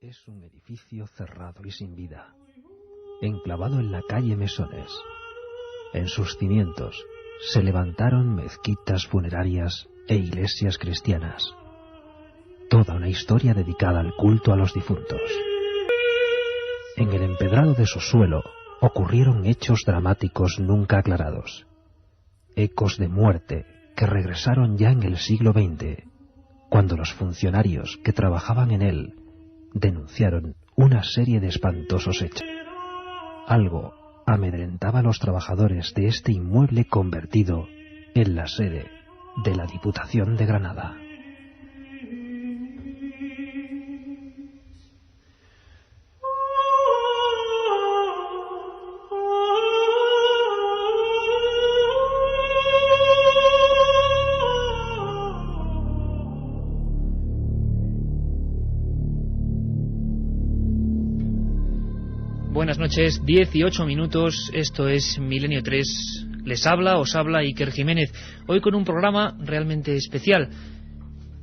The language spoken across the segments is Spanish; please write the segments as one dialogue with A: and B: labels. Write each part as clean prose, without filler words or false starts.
A: Es un edificio cerrado y sin vida, enclavado en la calle Mesones. En sus cimientos se levantaron mezquitas funerarias e iglesias cristianas. Toda una historia dedicada al culto a los difuntos. En el empedrado de su suelo ocurrieron hechos dramáticos nunca aclarados. Ecos de muerte que regresaron ya en el siglo XX, cuando los funcionarios que trabajaban en él denunciaron una serie de espantosos hechos. Algo amedrentaba a los trabajadores de este inmueble convertido en la sede de la Diputación de Granada.
B: Buenas noches, 18 minutos, esto es Milenio 3, os habla Iker Jiménez, hoy con un programa realmente especial.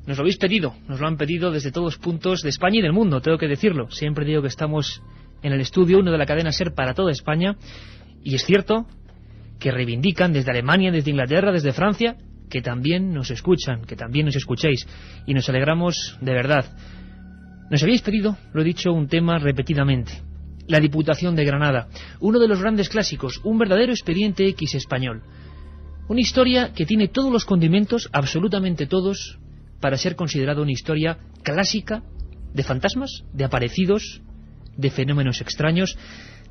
B: Nos lo habéis pedido, nos lo han pedido desde todos puntos de España y del mundo, tengo que decirlo. Siempre digo que estamos en el estudio 1 de la cadena SER para toda España, y es cierto que reivindican desde Alemania, desde Inglaterra, desde Francia, que también nos escuchan, que también nos escuchéis, y nos alegramos de verdad. Nos habéis pedido, lo he dicho, un tema repetidamente. La Diputación de Granada, uno de los grandes clásicos, un verdadero expediente X español. Una historia que tiene todos los condimentos, absolutamente todos, para ser considerada una historia clásica de fantasmas, de aparecidos, de fenómenos extraños.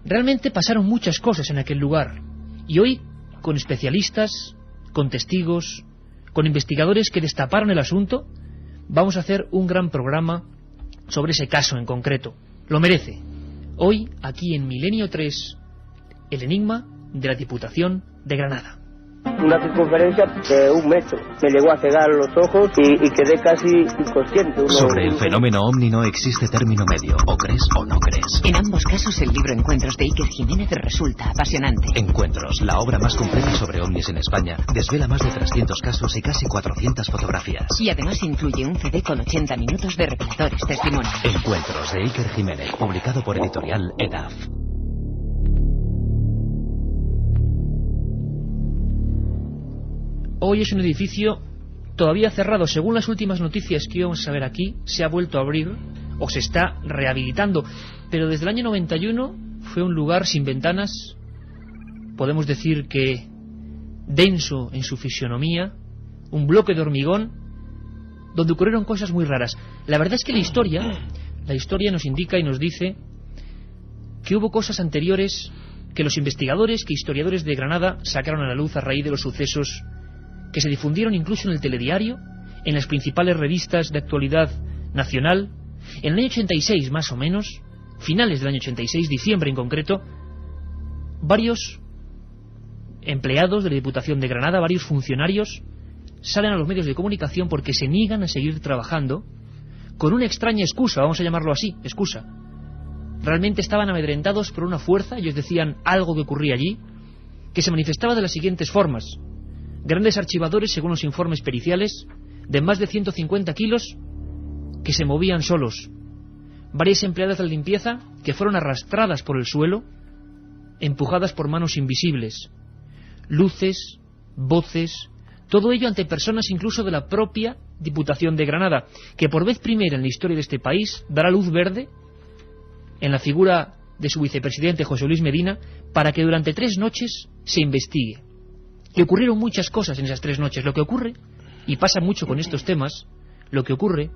B: Realmente pasaron muchas cosas en aquel lugar. Y hoy, con especialistas, con testigos, con investigadores que destaparon el asunto, vamos a hacer un gran programa sobre ese caso en concreto. Lo merece. Hoy, aquí en Milenio 3, el enigma de la Diputación de Granada.
C: Una circunferencia de 1 metro. Me llegó a cegar los ojos y quedé casi inconsciente.
D: Sobre el fenómeno ovni no existe término medio. O crees o no crees.
E: En ambos casos el libro Encuentros de Iker Jiménez resulta apasionante.
D: Encuentros, la obra más completa sobre ovnis en España, desvela más de 300 casos y casi 400 fotografías.
E: Y además incluye un CD con 80 minutos de reveladores testimonios.
D: Encuentros de Iker Jiménez, publicado por editorial EDAF.
B: Hoy es un edificio todavía cerrado. Según las últimas noticias que íbamos a ver aquí, se ha vuelto a abrir o se está rehabilitando. Pero desde el año 91 fue un lugar sin ventanas, podemos decir que denso en su fisionomía, un bloque de hormigón, donde ocurrieron cosas muy raras. La verdad es que la historia nos indica y nos dice que hubo cosas anteriores que los investigadores, que historiadores de Granada sacaron a la luz a raíz de los sucesos que se difundieron incluso en el telediario, en las principales revistas de actualidad nacional. En el año 86, más o menos, finales del año 86, diciembre en concreto, varios empleados de la Diputación de Granada, varios funcionarios, salen a los medios de comunicación porque se niegan a seguir trabajando con una extraña excusa, vamos a llamarlo así, excusa. Realmente estaban amedrentados por una fuerza, ellos decían algo que ocurría allí, que se manifestaba de las siguientes formas. Grandes archivadores, según los informes periciales, de más de 150 kilos, que se movían solos. Varias empleadas de la limpieza que fueron arrastradas por el suelo, empujadas por manos invisibles. Luces, voces, todo ello ante personas incluso de la propia Diputación de Granada, que por vez primera en la historia de este país dará luz verde, en la figura de su vicepresidente José Luis Medina, para que durante 3 noches se investigue. Y ocurrieron muchas cosas en esas 3 noches. Lo que ocurre, y pasa mucho con estos temas, lo que ocurre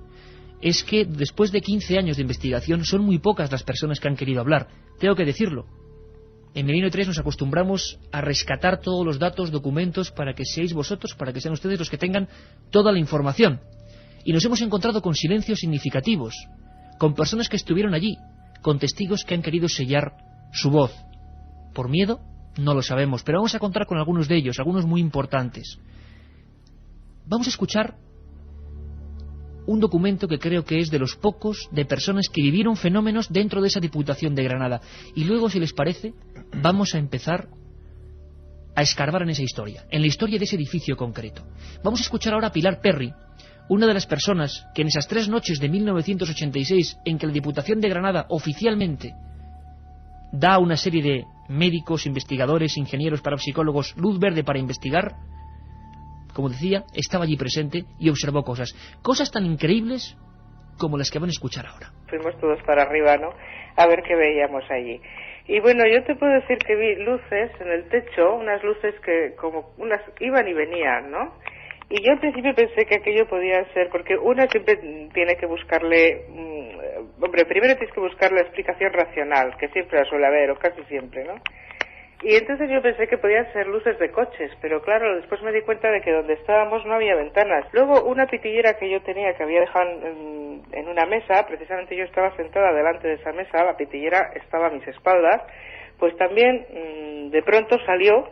B: es que después de 15 años de investigación son muy pocas las personas que han querido hablar. Tengo que decirlo. En Milenio 3 nos acostumbramos a rescatar todos los datos, documentos, para que seáis vosotros, para que sean ustedes los que tengan toda la información. Y nos hemos encontrado con silencios significativos, con personas que estuvieron allí, con testigos que han querido sellar su voz. ¿Por miedo? No lo sabemos, pero vamos a contar con algunos de ellos, algunos muy importantes. Vamos a escuchar un documento que creo que es de los pocos de personas que vivieron fenómenos dentro de esa Diputación de Granada. Y luego, si les parece, vamos a empezar a escarbar en esa historia, en la historia de ese edificio concreto. Vamos a escuchar ahora a Pilar Perry, una de las personas que en esas 3 noches de 1986, en que la Diputación de Granada oficialmente da a una serie de médicos, investigadores, ingenieros, parapsicólogos luz verde para investigar, como decía, estaba allí presente y observó cosas tan increíbles como las que van a escuchar ahora.
F: Fuimos todos para arriba, ¿no?, a ver qué veíamos allí. Y bueno, yo te puedo decir que vi luces en el techo, unas luces que como unas iban y venían, ¿no? Y yo al principio pensé que aquello podía ser, porque una siempre tiene que buscarle, primero tienes que buscar la explicación racional, que siempre la suele haber, o casi siempre, ¿no? Y entonces yo pensé que podían ser luces de coches, pero claro, después me di cuenta de que donde estábamos no había ventanas. Luego una pitillera que yo tenía, que había dejado en una mesa, precisamente yo estaba sentada delante de esa mesa, la pitillera estaba a mis espaldas, pues también de pronto salió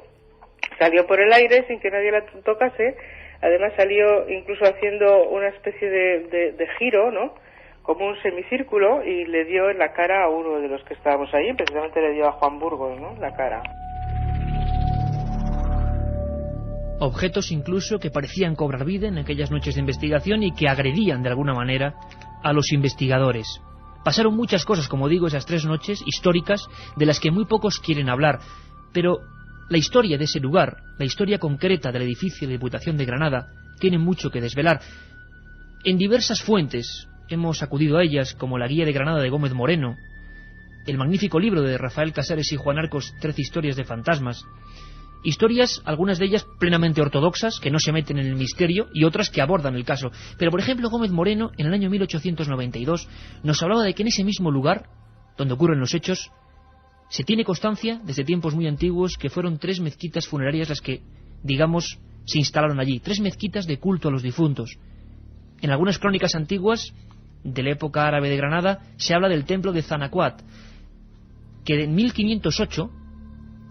F: por el aire sin que nadie la tocase. Además salió incluso haciendo una especie de giro, ¿no?, como un semicírculo, y le dio en la cara a uno de los que estábamos allí, precisamente le dio a Juan Burgos, ¿no?, la cara.
B: Objetos incluso que parecían cobrar vida en aquellas noches de investigación y que agredían de alguna manera a los investigadores. Pasaron muchas cosas, como digo, esas 3 noches históricas de las que muy pocos quieren hablar, pero la historia de ese lugar, la historia concreta del edificio de Diputación de Granada, tiene mucho que desvelar. En diversas fuentes hemos acudido a ellas, como la Guía de Granada de Gómez Moreno, el magnífico libro de Rafael Casares y Juan Arcos, 13 historias de fantasmas. Historias, algunas de ellas plenamente ortodoxas, que no se meten en el misterio, y otras que abordan el caso. Pero, por ejemplo, Gómez Moreno, en el año 1892, nos hablaba de que en ese mismo lugar, donde ocurren los hechos, se tiene constancia, desde tiempos muy antiguos, que fueron 3 mezquitas funerarias las que, digamos, se instalaron allí. 3 mezquitas de culto a los difuntos. En algunas crónicas antiguas, de la época árabe de Granada, se habla del templo de Zanacuat, que en 1508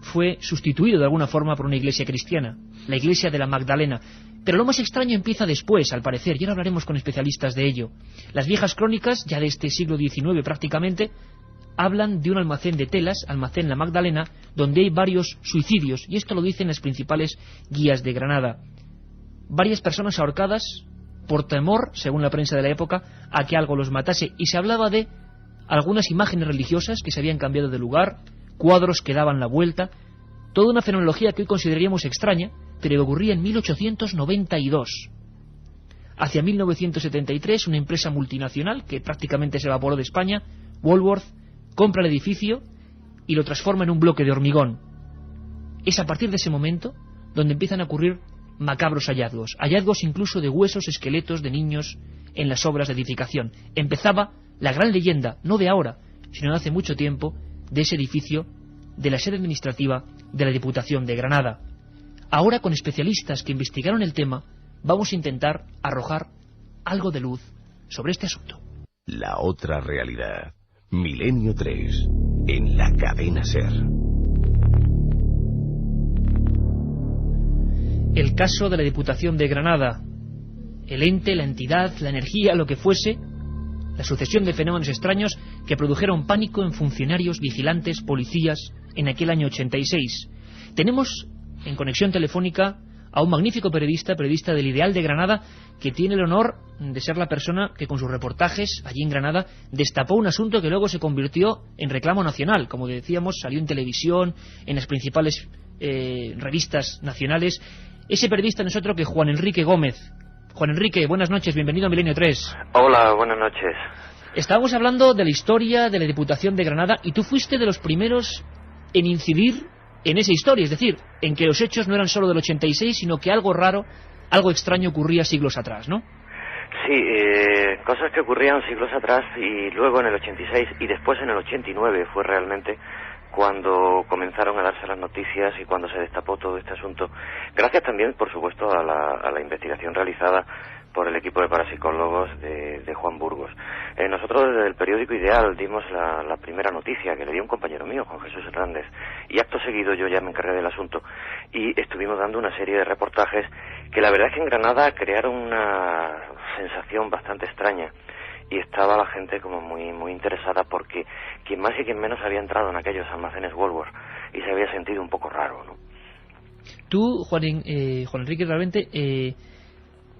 B: fue sustituido de alguna forma por una iglesia cristiana, la iglesia de la Magdalena. Pero lo más extraño empieza después, al parecer, y ahora hablaremos con especialistas de ello. Las viejas crónicas, ya de este siglo XIX prácticamente, hablan de un almacén de telas, almacén La Magdalena, donde hay varios suicidios, y esto lo dicen las principales guías de Granada. Varias personas ahorcadas por temor, según la prensa de la época, a que algo los matase, y se hablaba de algunas imágenes religiosas que se habían cambiado de lugar, cuadros que daban la vuelta, toda una fenomenología que hoy consideraríamos extraña, pero que ocurría en 1892. Hacia 1973, una empresa multinacional que prácticamente se evaporó de España, Woolworth, compra el edificio y lo transforma en un bloque de hormigón. Es a partir de ese momento donde empiezan a ocurrir macabros hallazgos incluso de huesos, esqueletos de niños en las obras de edificación. Empezaba la gran leyenda, no de ahora, sino de hace mucho tiempo, de ese edificio, de la sede administrativa de la Diputación de Granada. Ahora, con especialistas que investigaron el tema, vamos a intentar arrojar algo de luz sobre este asunto.
G: La otra realidad. Milenio 3, en la cadena SER.
B: El caso de la Diputación de Granada, el ente, la entidad, la energía, lo que fuese, la sucesión de fenómenos extraños que produjeron pánico en funcionarios, vigilantes, policías, en aquel año 86. Tenemos en conexión telefónica a un magnífico periodista del Ideal de Granada, que tiene el honor de ser la persona que con sus reportajes allí en Granada destapó un asunto que luego se convirtió en reclamo nacional. Como decíamos, salió en televisión, en las principales revistas nacionales. Ese periodista no es otro que Juan Enrique Gómez. Juan Enrique, buenas noches, bienvenido a Milenio 3.
H: Hola, buenas noches.
B: Estábamos hablando de la historia de la Diputación de Granada y tú fuiste de los primeros en incidir en esa historia, es decir, en que los hechos no eran solo del 86, sino que algo raro, algo extraño ocurría siglos atrás, ¿no?
H: Sí, cosas que ocurrían siglos atrás y luego en el 86 y después en el 89 fue realmente cuando comenzaron a darse las noticias y cuando se destapó todo este asunto. Gracias también, por supuesto, a la investigación realizada por el equipo de parapsicólogos de Juan Burgos. Nosotros desde el periódico Ideal dimos la primera noticia que le dio un compañero mío, Juan Jesús Hernández, y acto seguido yo ya me encargué del asunto y estuvimos dando una serie de reportajes que la verdad es que en Granada crearon una sensación bastante extraña y estaba la gente como muy interesada porque quien más y quien menos había entrado en aquellos almacenes Woolworth y se había sentido un poco raro, ¿no?
B: Tú, Juan Enrique, realmente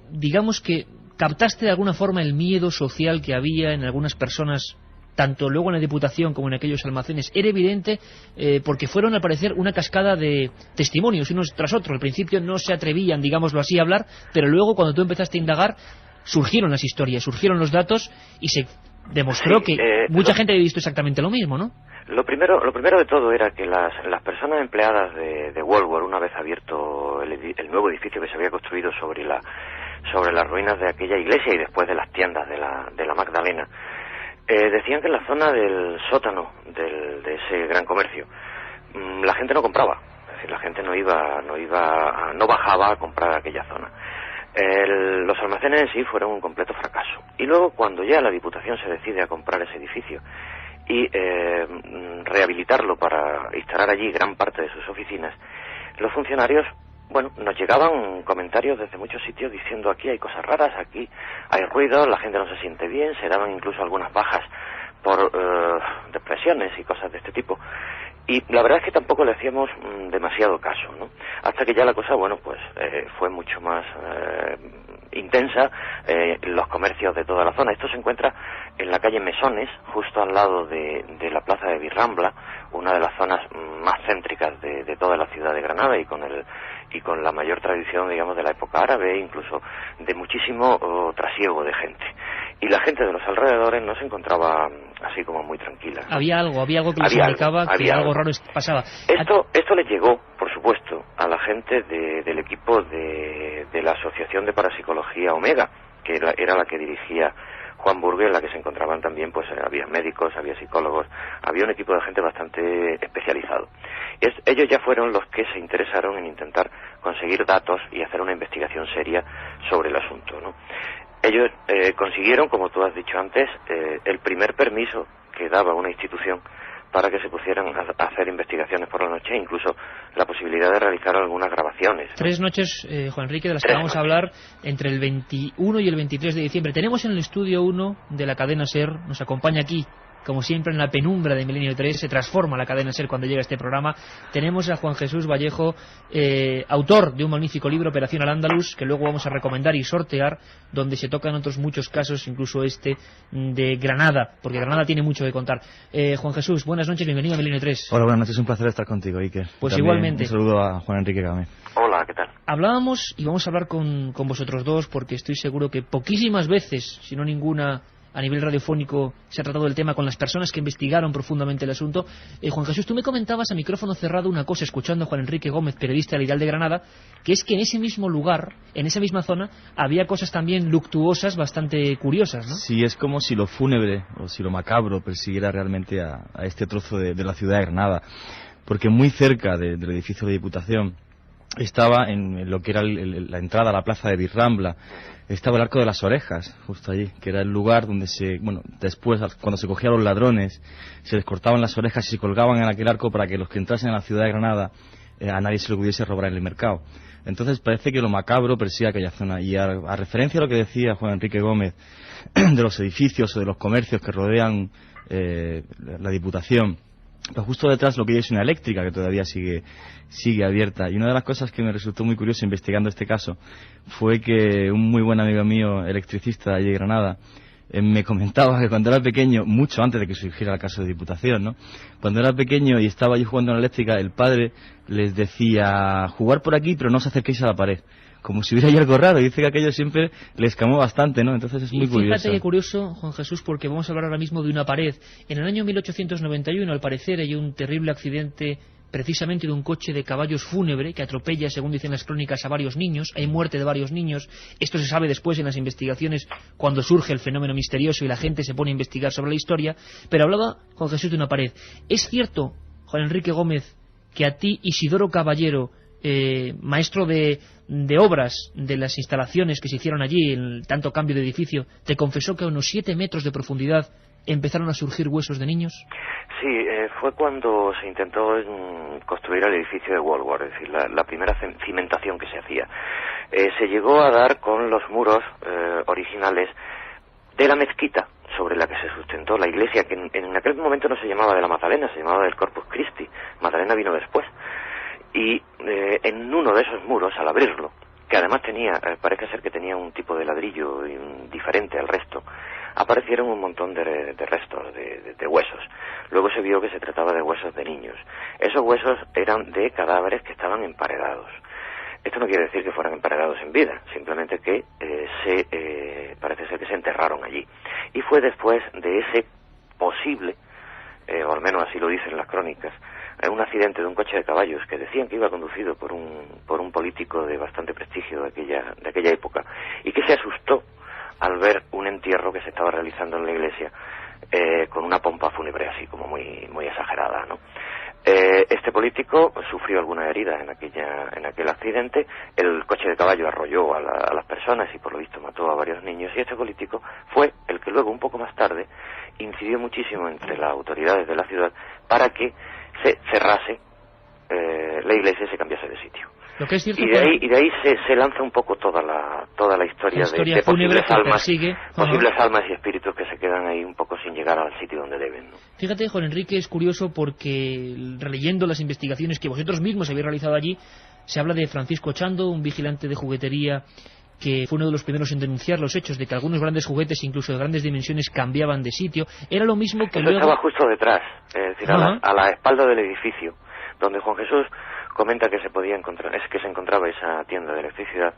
B: digamos que ¿captaste de alguna forma el miedo social que había en algunas personas, tanto luego en la Diputación como en aquellos almacenes? Era evidente porque fueron al parecer una cascada de testimonios unos tras otros. Al principio no se atrevían, digámoslo así, a hablar, pero luego cuando tú empezaste a indagar surgieron las historias, surgieron los datos y se demostró que mucha gente había visto exactamente lo mismo, ¿no?
H: Lo primero de todo era que las personas empleadas de Woolworth, una vez abierto el nuevo edificio que se había construido sobre las ruinas de aquella iglesia y después de las tiendas de la Magdalena, decían que en la zona del sótano de ese gran comercio la gente no compraba, es decir, la gente no bajaba a comprar aquella zona. Los almacenes en sí fueron un completo fracaso. Y luego, cuando ya la Diputación se decide a comprar ese edificio y rehabilitarlo para instalar allí gran parte de sus oficinas, los funcionarios, bueno, nos llegaban comentarios desde muchos sitios diciendo: aquí hay cosas raras, aquí hay ruido, la gente no se siente bien, se daban incluso algunas bajas por depresiones y cosas de este tipo. Y la verdad es que tampoco le hacíamos demasiado caso, ¿no? Hasta que ya la cosa, bueno, pues fue mucho más intensa, los comercios de toda la zona. Esto se encuentra en la calle Mesones, justo al lado de la plaza de Birrambla, una de las zonas más céntricas de toda la ciudad de Granada y con la mayor tradición, digamos, de la época árabe, incluso de muchísimo trasiego de gente. Y la gente de los alrededores no se encontraba así como muy tranquila, ¿no?
B: Había algo que les indicaba que algo raro pasaba.
H: Esto le llegó, por supuesto, a la gente del equipo de la Asociación de Parapsicología Omega, que era la que dirigía Juan Burgue, en la que se encontraban también, pues había médicos, había psicólogos, había un equipo de gente bastante especializado. Ellos ya fueron los que se interesaron en intentar conseguir datos y hacer una investigación seria sobre el asunto, ¿no? Ellos consiguieron, como tú has dicho antes, el primer permiso que daba una institución para que se pusieran a hacer investigaciones por la noche, incluso la posibilidad de realizar algunas grabaciones, ¿no?
B: 3 noches, Juan Enrique, de las que vamos a hablar entre el 21 y el 23 de diciembre. Tenemos en el estudio 1 de la cadena SER, nos acompaña aquí, como siempre, en la penumbra de Milenio 3, se transforma la cadena SER cuando llega este programa. Tenemos a Juan Jesús Vallejo, autor de un magnífico libro, Operación Al-Ándalus, que luego vamos a recomendar y sortear, donde se tocan otros muchos casos, incluso este de Granada, porque Granada tiene mucho que contar. Juan Jesús, buenas noches, bienvenido a Milenio 3.
I: Hola, buenas noches, un placer estar contigo, Iker.
B: Pues
I: también
B: igualmente.
I: Un saludo a Juan Enrique Gámez.
H: Hola, ¿qué tal?
B: Hablábamos, y vamos a hablar con vosotros dos, porque estoy seguro que poquísimas veces, si no ninguna, a nivel radiofónico se ha tratado el tema con las personas que investigaron profundamente el asunto. Juan Jesús, tú me comentabas a micrófono cerrado una cosa, escuchando a Juan Enrique Gómez, periodista del Ideal de Granada, que es que en ese mismo lugar, en esa misma zona, había cosas también luctuosas bastante curiosas, ¿no?
I: Sí, es como si lo fúnebre o si lo macabro persiguiera realmente a este trozo de la ciudad de Granada, porque muy cerca del edificio de Diputación estaba en lo que era la entrada a la plaza de Birrambla, estaba el Arco de las Orejas, justo allí, que era el lugar donde después, cuando se cogían los ladrones, se les cortaban las orejas y se colgaban en aquel arco para que los que entrasen a la ciudad de Granada a nadie se lo pudiese robar en el mercado. Entonces parece que lo macabro persigue aquella zona. Y a referencia a lo que decía Juan Enrique Gómez de los edificios o de los comercios que rodean la Diputación, pues justo detrás lo que hay es una eléctrica que todavía sigue abierta. Y una de las cosas que me resultó muy curioso investigando este caso fue que un muy buen amigo mío, electricista de allí de Granada, me comentaba que cuando era pequeño, mucho antes de que surgiera el caso de Diputación, ¿no? Cuando era pequeño y estaba allí jugando en la eléctrica, el padre les decía: jugar por aquí, pero no os acerquéis a la pared, como si hubiera ahí algo raro. Y dice que aquello siempre les escamó bastante, ¿no? Entonces es muy curioso.
B: Fíjate qué curioso, Juan Jesús, porque vamos a hablar ahora mismo de una pared. En el año 1891, al parecer, hay un terrible accidente precisamente de un coche de caballos fúnebre que atropella, según dicen las crónicas, a varios niños. Hay muerte de varios niños. Esto se sabe después en las investigaciones, cuando surge el fenómeno misterioso y la gente se pone a investigar sobre la historia. Pero hablaba Juan Jesús de una pared. ¿Es cierto, Juan Enrique Gómez, que a ti Isidoro Caballero, maestro de obras de las instalaciones que se hicieron allí, en tanto cambio de edificio, te confesó que a unos 7 metros de profundidad empezaron a surgir huesos de niños?
H: Sí, fue cuando se intentó construir el edificio de Woolworth, es decir, la primera cimentación que se hacía. Se llegó a dar con los muros originales de la mezquita sobre la que se sustentó la iglesia, que en aquel momento no se llamaba de la Magdalena, se llamaba del Corpus Christi. Magdalena vino después. Y en uno de esos muros, al abrirlo, que además parece ser que tenía un tipo de ladrillo diferente al resto, aparecieron un montón de restos, de huesos. Luego se vio que se trataba de huesos de niños. Esos huesos eran de cadáveres que estaban emparedados. Esto no quiere decir que fueran emparedados en vida, simplemente que parece ser que se enterraron allí. Y fue después de ese posible, o al menos así lo dicen las crónicas, un accidente de un coche de caballos que decían que iba conducido por un político de bastante prestigio de aquella época, y que se asustó al ver un entierro que se estaba realizando en la iglesia con una pompa fúnebre así como muy, muy exagerada, ¿no? Este político sufrió alguna herida en aquel accidente. El coche de caballo arrolló a las personas y por lo visto mató a varios niños, y este político fue el que luego, un poco más tarde, incidió muchísimo entre las autoridades de la ciudad para que se cerrase la iglesia y se cambiase de sitio.
B: Lo que es cierto,
H: y de ahí se lanza un poco toda la historia de posibles almas y espíritus que se quedan ahí un poco sin llegar al sitio donde deben, ¿no?
B: Fíjate, Juan Enrique, es curioso porque, releyendo las investigaciones que vosotros mismos habéis realizado allí, se habla de Francisco Ochando, un vigilante de juguetería que fue uno de los primeros en denunciar los hechos de que algunos grandes juguetes, incluso de grandes dimensiones, cambiaban de sitio. Era lo mismo que luego...
H: Estaba justo detrás, es decir, a la espalda del edificio, donde Juan Jesús comenta que se encontraba esa tienda de electricidad.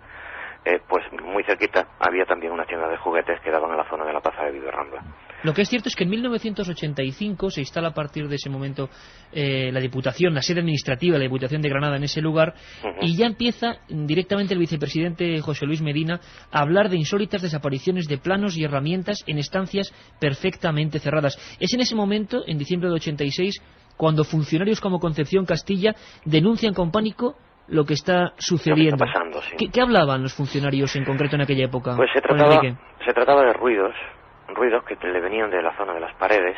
H: Pues muy cerquita había también una tienda de juguetes que daban a la zona de la Plaza de Videorambla.
B: Lo que es cierto es que en 1985 se instala a partir de ese momento la Diputación, la sede administrativa de la Diputación de Granada en ese lugar, y ya empieza directamente el vicepresidente José Luis Medina a hablar de insólitas desapariciones de planos y herramientas en estancias perfectamente cerradas. Es en ese momento, en diciembre de 86, cuando funcionarios como Concepción Castilla denuncian con pánico lo que está sucediendo.
H: Lo que está pasando, sí.
B: ¿Qué hablaban los funcionarios en concreto en aquella época?
H: Pues se trataba de ruidos que le venían de la zona de las paredes.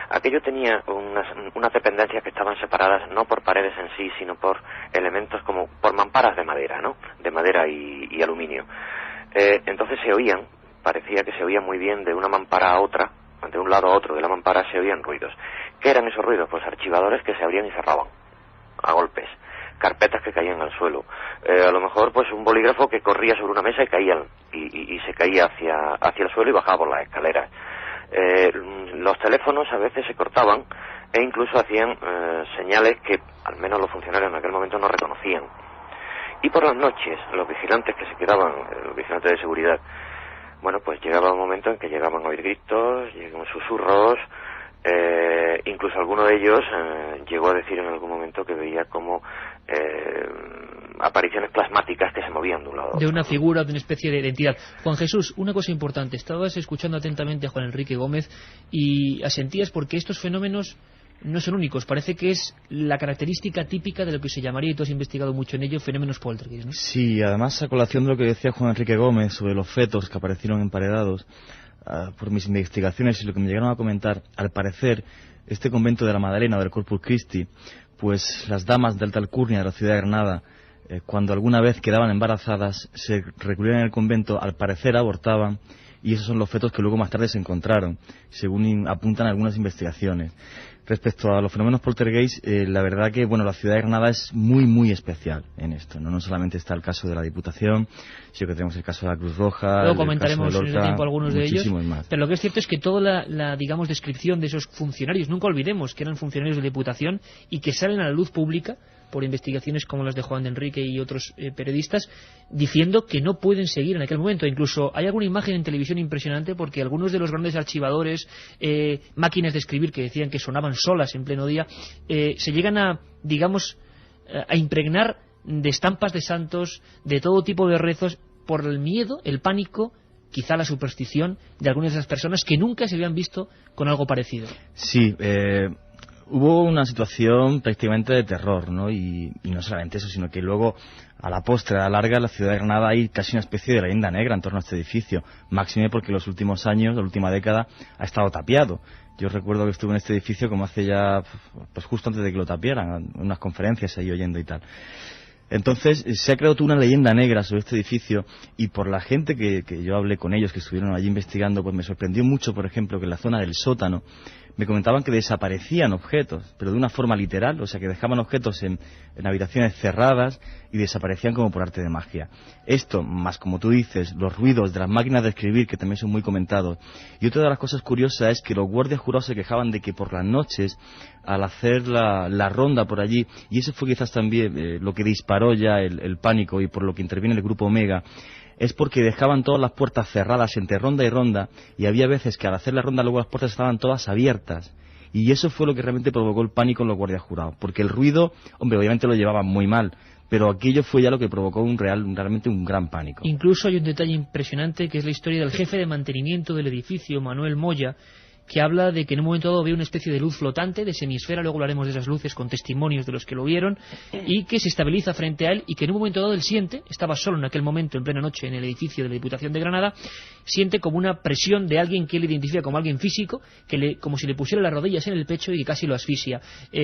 H: Aquello tenía unas dependencias que estaban separadas no por paredes en sí, sino por elementos como por mamparas de madera, ¿no? De madera y aluminio. Entonces parecía que se oían muy bien de una mampara a otra, de un lado a otro de la mampara se oían ruidos. ¿Qué eran esos ruidos? Pues archivadores que se abrían y cerraban a golpes, carpetas que caían al suelo, a lo mejor pues un bolígrafo que corría sobre una mesa y se caía hacia el suelo y bajaba por las escaleras. Los teléfonos a veces se cortaban e incluso hacían señales que al menos los funcionarios en aquel momento no reconocían. Y por las noches los vigilantes que se quedaban, los vigilantes de seguridad, bueno, pues llegaba un momento en que llegaban a oír gritos, llegaban susurros. Incluso alguno de ellos llegó a decir en algún momento que veía como apariciones plasmáticas que se movían de un lado a otro.
B: De una figura, de una especie de entidad. Juan Jesús, una cosa importante, estabas escuchando atentamente a Juan Enrique Gómez y asentías porque estos fenómenos no son únicos, parece que es la característica típica de lo que se llamaría, y tú has investigado mucho en ello, fenómenos poltergeist, ¿no?
I: Sí, además a colación de lo que decía Juan Enrique Gómez sobre los fetos que aparecieron emparedados, por mis investigaciones y lo que me llegaron a comentar, al parecer este convento de la Madalena o del Corpus Christi, pues las damas de alta alcurnia de la ciudad de Granada, cuando alguna vez quedaban embarazadas, se recluían en el convento, al parecer abortaban, y esos son los fetos que luego más tarde se encontraron, según apuntan algunas investigaciones. Respecto a los fenómenos poltergeist, la verdad que bueno, la ciudad de Granada es muy muy especial en esto, no solamente está el caso de la Diputación, sino que tenemos el caso de la Cruz Roja.
B: Luego comentaremos en el tiempo algunos de ellos,
I: más.
B: Pero lo que es cierto es que toda la digamos descripción de esos funcionarios, nunca olvidemos que eran funcionarios de la Diputación y que salen a la luz pública por investigaciones como las de Juan de Enrique y otros periodistas, diciendo que no pueden seguir en aquel momento. Incluso hay alguna imagen en televisión impresionante porque algunos de los grandes archivadores, máquinas de escribir que decían que sonaban solas en pleno día, se llegan a, digamos, a impregnar de estampas de santos, de todo tipo de rezos, por el miedo, el pánico, quizá la superstición de algunas de esas personas que nunca se habían visto con algo parecido.
I: Sí, hubo una situación prácticamente de terror, ¿no? Y no solamente eso, sino que luego, a la postre, a la larga, en la ciudad de Granada hay casi una especie de leyenda negra en torno a este edificio. Máxime porque en los últimos años, la última década, ha estado tapiado. Yo recuerdo que estuve en este edificio como hace ya, pues justo antes de que lo tapiaran, en unas conferencias ahí oyendo y tal. Entonces se ha creado toda una leyenda negra sobre este edificio y por la gente que yo hablé con ellos, que estuvieron allí investigando, pues me sorprendió mucho, por ejemplo, que en la zona del sótano me comentaban que desaparecían objetos, pero de una forma literal, o sea, que dejaban objetos en habitaciones cerradas y desaparecían como por arte de magia. Esto, más como tú dices, los ruidos de las máquinas de escribir, que también son muy comentados. Y otra de las cosas curiosas es que los guardias jurados se quejaban de que por las noches, al hacer la ronda por allí, y eso fue quizás también lo que disparó ya el pánico y por lo que interviene el grupo Omega, es porque dejaban todas las puertas cerradas entre ronda y ronda, y había veces que al hacer la ronda luego las puertas estaban todas abiertas, y eso fue lo que realmente provocó el pánico en los guardias jurados, porque el ruido, hombre, obviamente lo llevaban muy mal, pero aquello fue ya lo que provocó realmente un gran pánico.
B: Incluso hay un detalle impresionante, que es la historia del jefe de mantenimiento del edificio, Manuel Moya, que habla de que en un momento dado ve una especie de luz flotante, de semisfera, luego hablaremos de esas luces con testimonios de los que lo vieron, y que se estabiliza frente a él, y que en un momento dado él siente, estaba solo en aquel momento, en plena noche, en el edificio de la Diputación de Granada, siente como una presión de alguien que él identifica como alguien físico, como si le pusiera las rodillas en el pecho y que casi lo asfixia.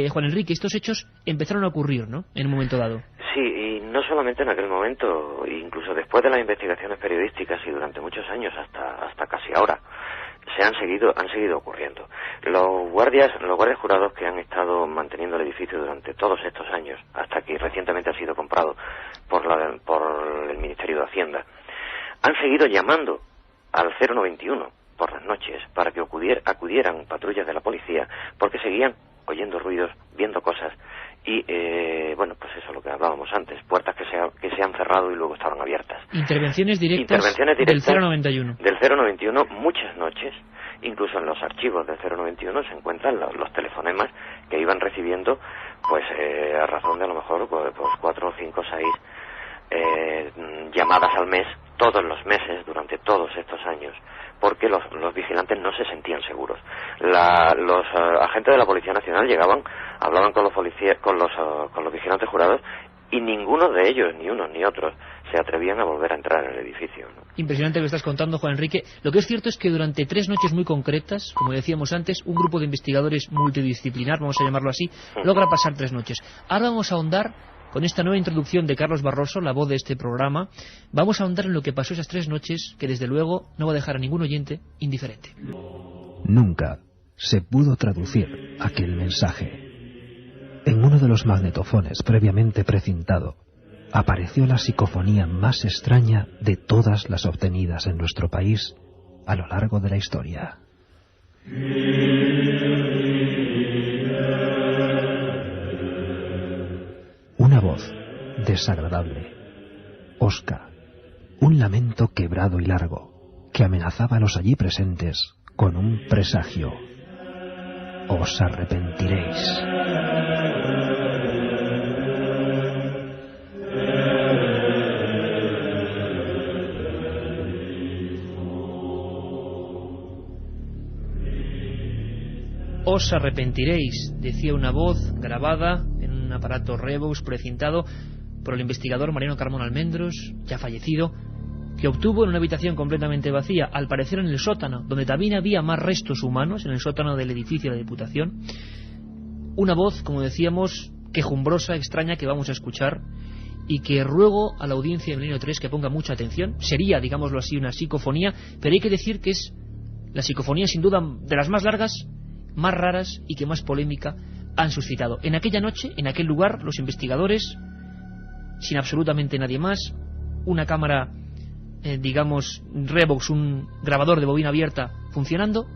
B: Juan Enrique, estos hechos empezaron a ocurrir, ¿no?, en un momento dado.
H: Sí, y no solamente en aquel momento, incluso después de las investigaciones periodísticas y durante muchos años, hasta casi ahora, han seguido ocurriendo. Los guardias jurados que han estado manteniendo el edificio durante todos estos años, hasta que recientemente ha sido comprado por el Ministerio de Hacienda, han seguido llamando al 091 por las noches para que acudieran patrullas de la policía, porque seguían oyendo ruidos, viendo cosas y, bueno, pues eso, lo que hablábamos antes, puertas que se han cerrado y luego estaban abiertas.
B: Intervenciones directas del 091.
H: Del 091, muchas noches, incluso en los archivos del 091 se encuentran los telefonemas que iban recibiendo, pues a razón de a lo mejor pues 4, 5, 6 llamadas al mes, todos los meses, durante todos estos años, porque los vigilantes no se sentían seguros. Los agentes de la Policía Nacional llegaban, hablaban con los vigilantes jurados, y ninguno de ellos, ni unos ni otros, se atrevían a volver a entrar en el edificio, ¿no?
B: Impresionante lo que estás contando, Juan Enrique. Lo que es cierto es que durante 3 noches muy concretas, como decíamos antes, un grupo de investigadores multidisciplinar, vamos a llamarlo así, logra pasar 3 noches. Ahora vamos a ahondar, con esta nueva introducción de Carlos Barroso, la voz de este programa, vamos a ahondar en lo que pasó esas 3 noches, que desde luego no va a dejar a ningún oyente indiferente.
A: Nunca se pudo traducir aquel mensaje. En uno de los magnetofones previamente precintado, apareció la psicofonía más extraña de todas las obtenidas en nuestro país a lo largo de la historia. Una voz desagradable, hosca, un lamento quebrado y largo, que amenazaba a los allí presentes con un presagio. Os arrepentiréis.
B: Os arrepentiréis, decía una voz grabada en un aparato Revox precintado por el investigador Mariano Carmona Almendros, ya fallecido, que obtuvo en una habitación completamente vacía, al parecer en el sótano, donde también había más restos humanos, en el sótano del edificio de la Diputación. Una voz, como decíamos, quejumbrosa, extraña, que vamos a escuchar, y que ruego a la audiencia de Milenio 3 que ponga mucha atención. Sería, digámoslo así, una psicofonía, pero hay que decir que es la psicofonía sin duda de las más largas, más raras y que más polémica han suscitado. En aquella noche, en aquel lugar, los investigadores, sin absolutamente nadie más, una cámara, digamos, Revox, un grabador de bobina abierta funcionando,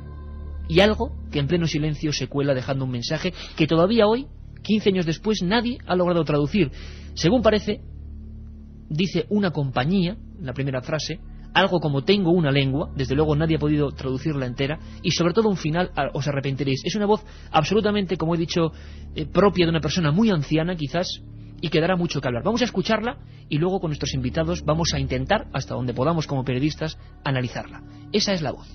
B: y algo que en pleno silencio se cuela dejando un mensaje que todavía hoy, 15 años después, nadie ha logrado traducir. Según parece, dice una compañía, la primera frase, algo como tengo una lengua, desde luego nadie ha podido traducirla entera, y sobre todo un final, os arrepentiréis. Es una voz absolutamente, como he dicho, propia de una persona muy anciana quizás, y que dará mucho que hablar. Vamos a escucharla y luego con nuestros invitados vamos a intentar, hasta donde podamos como periodistas, analizarla. Esa es la voz.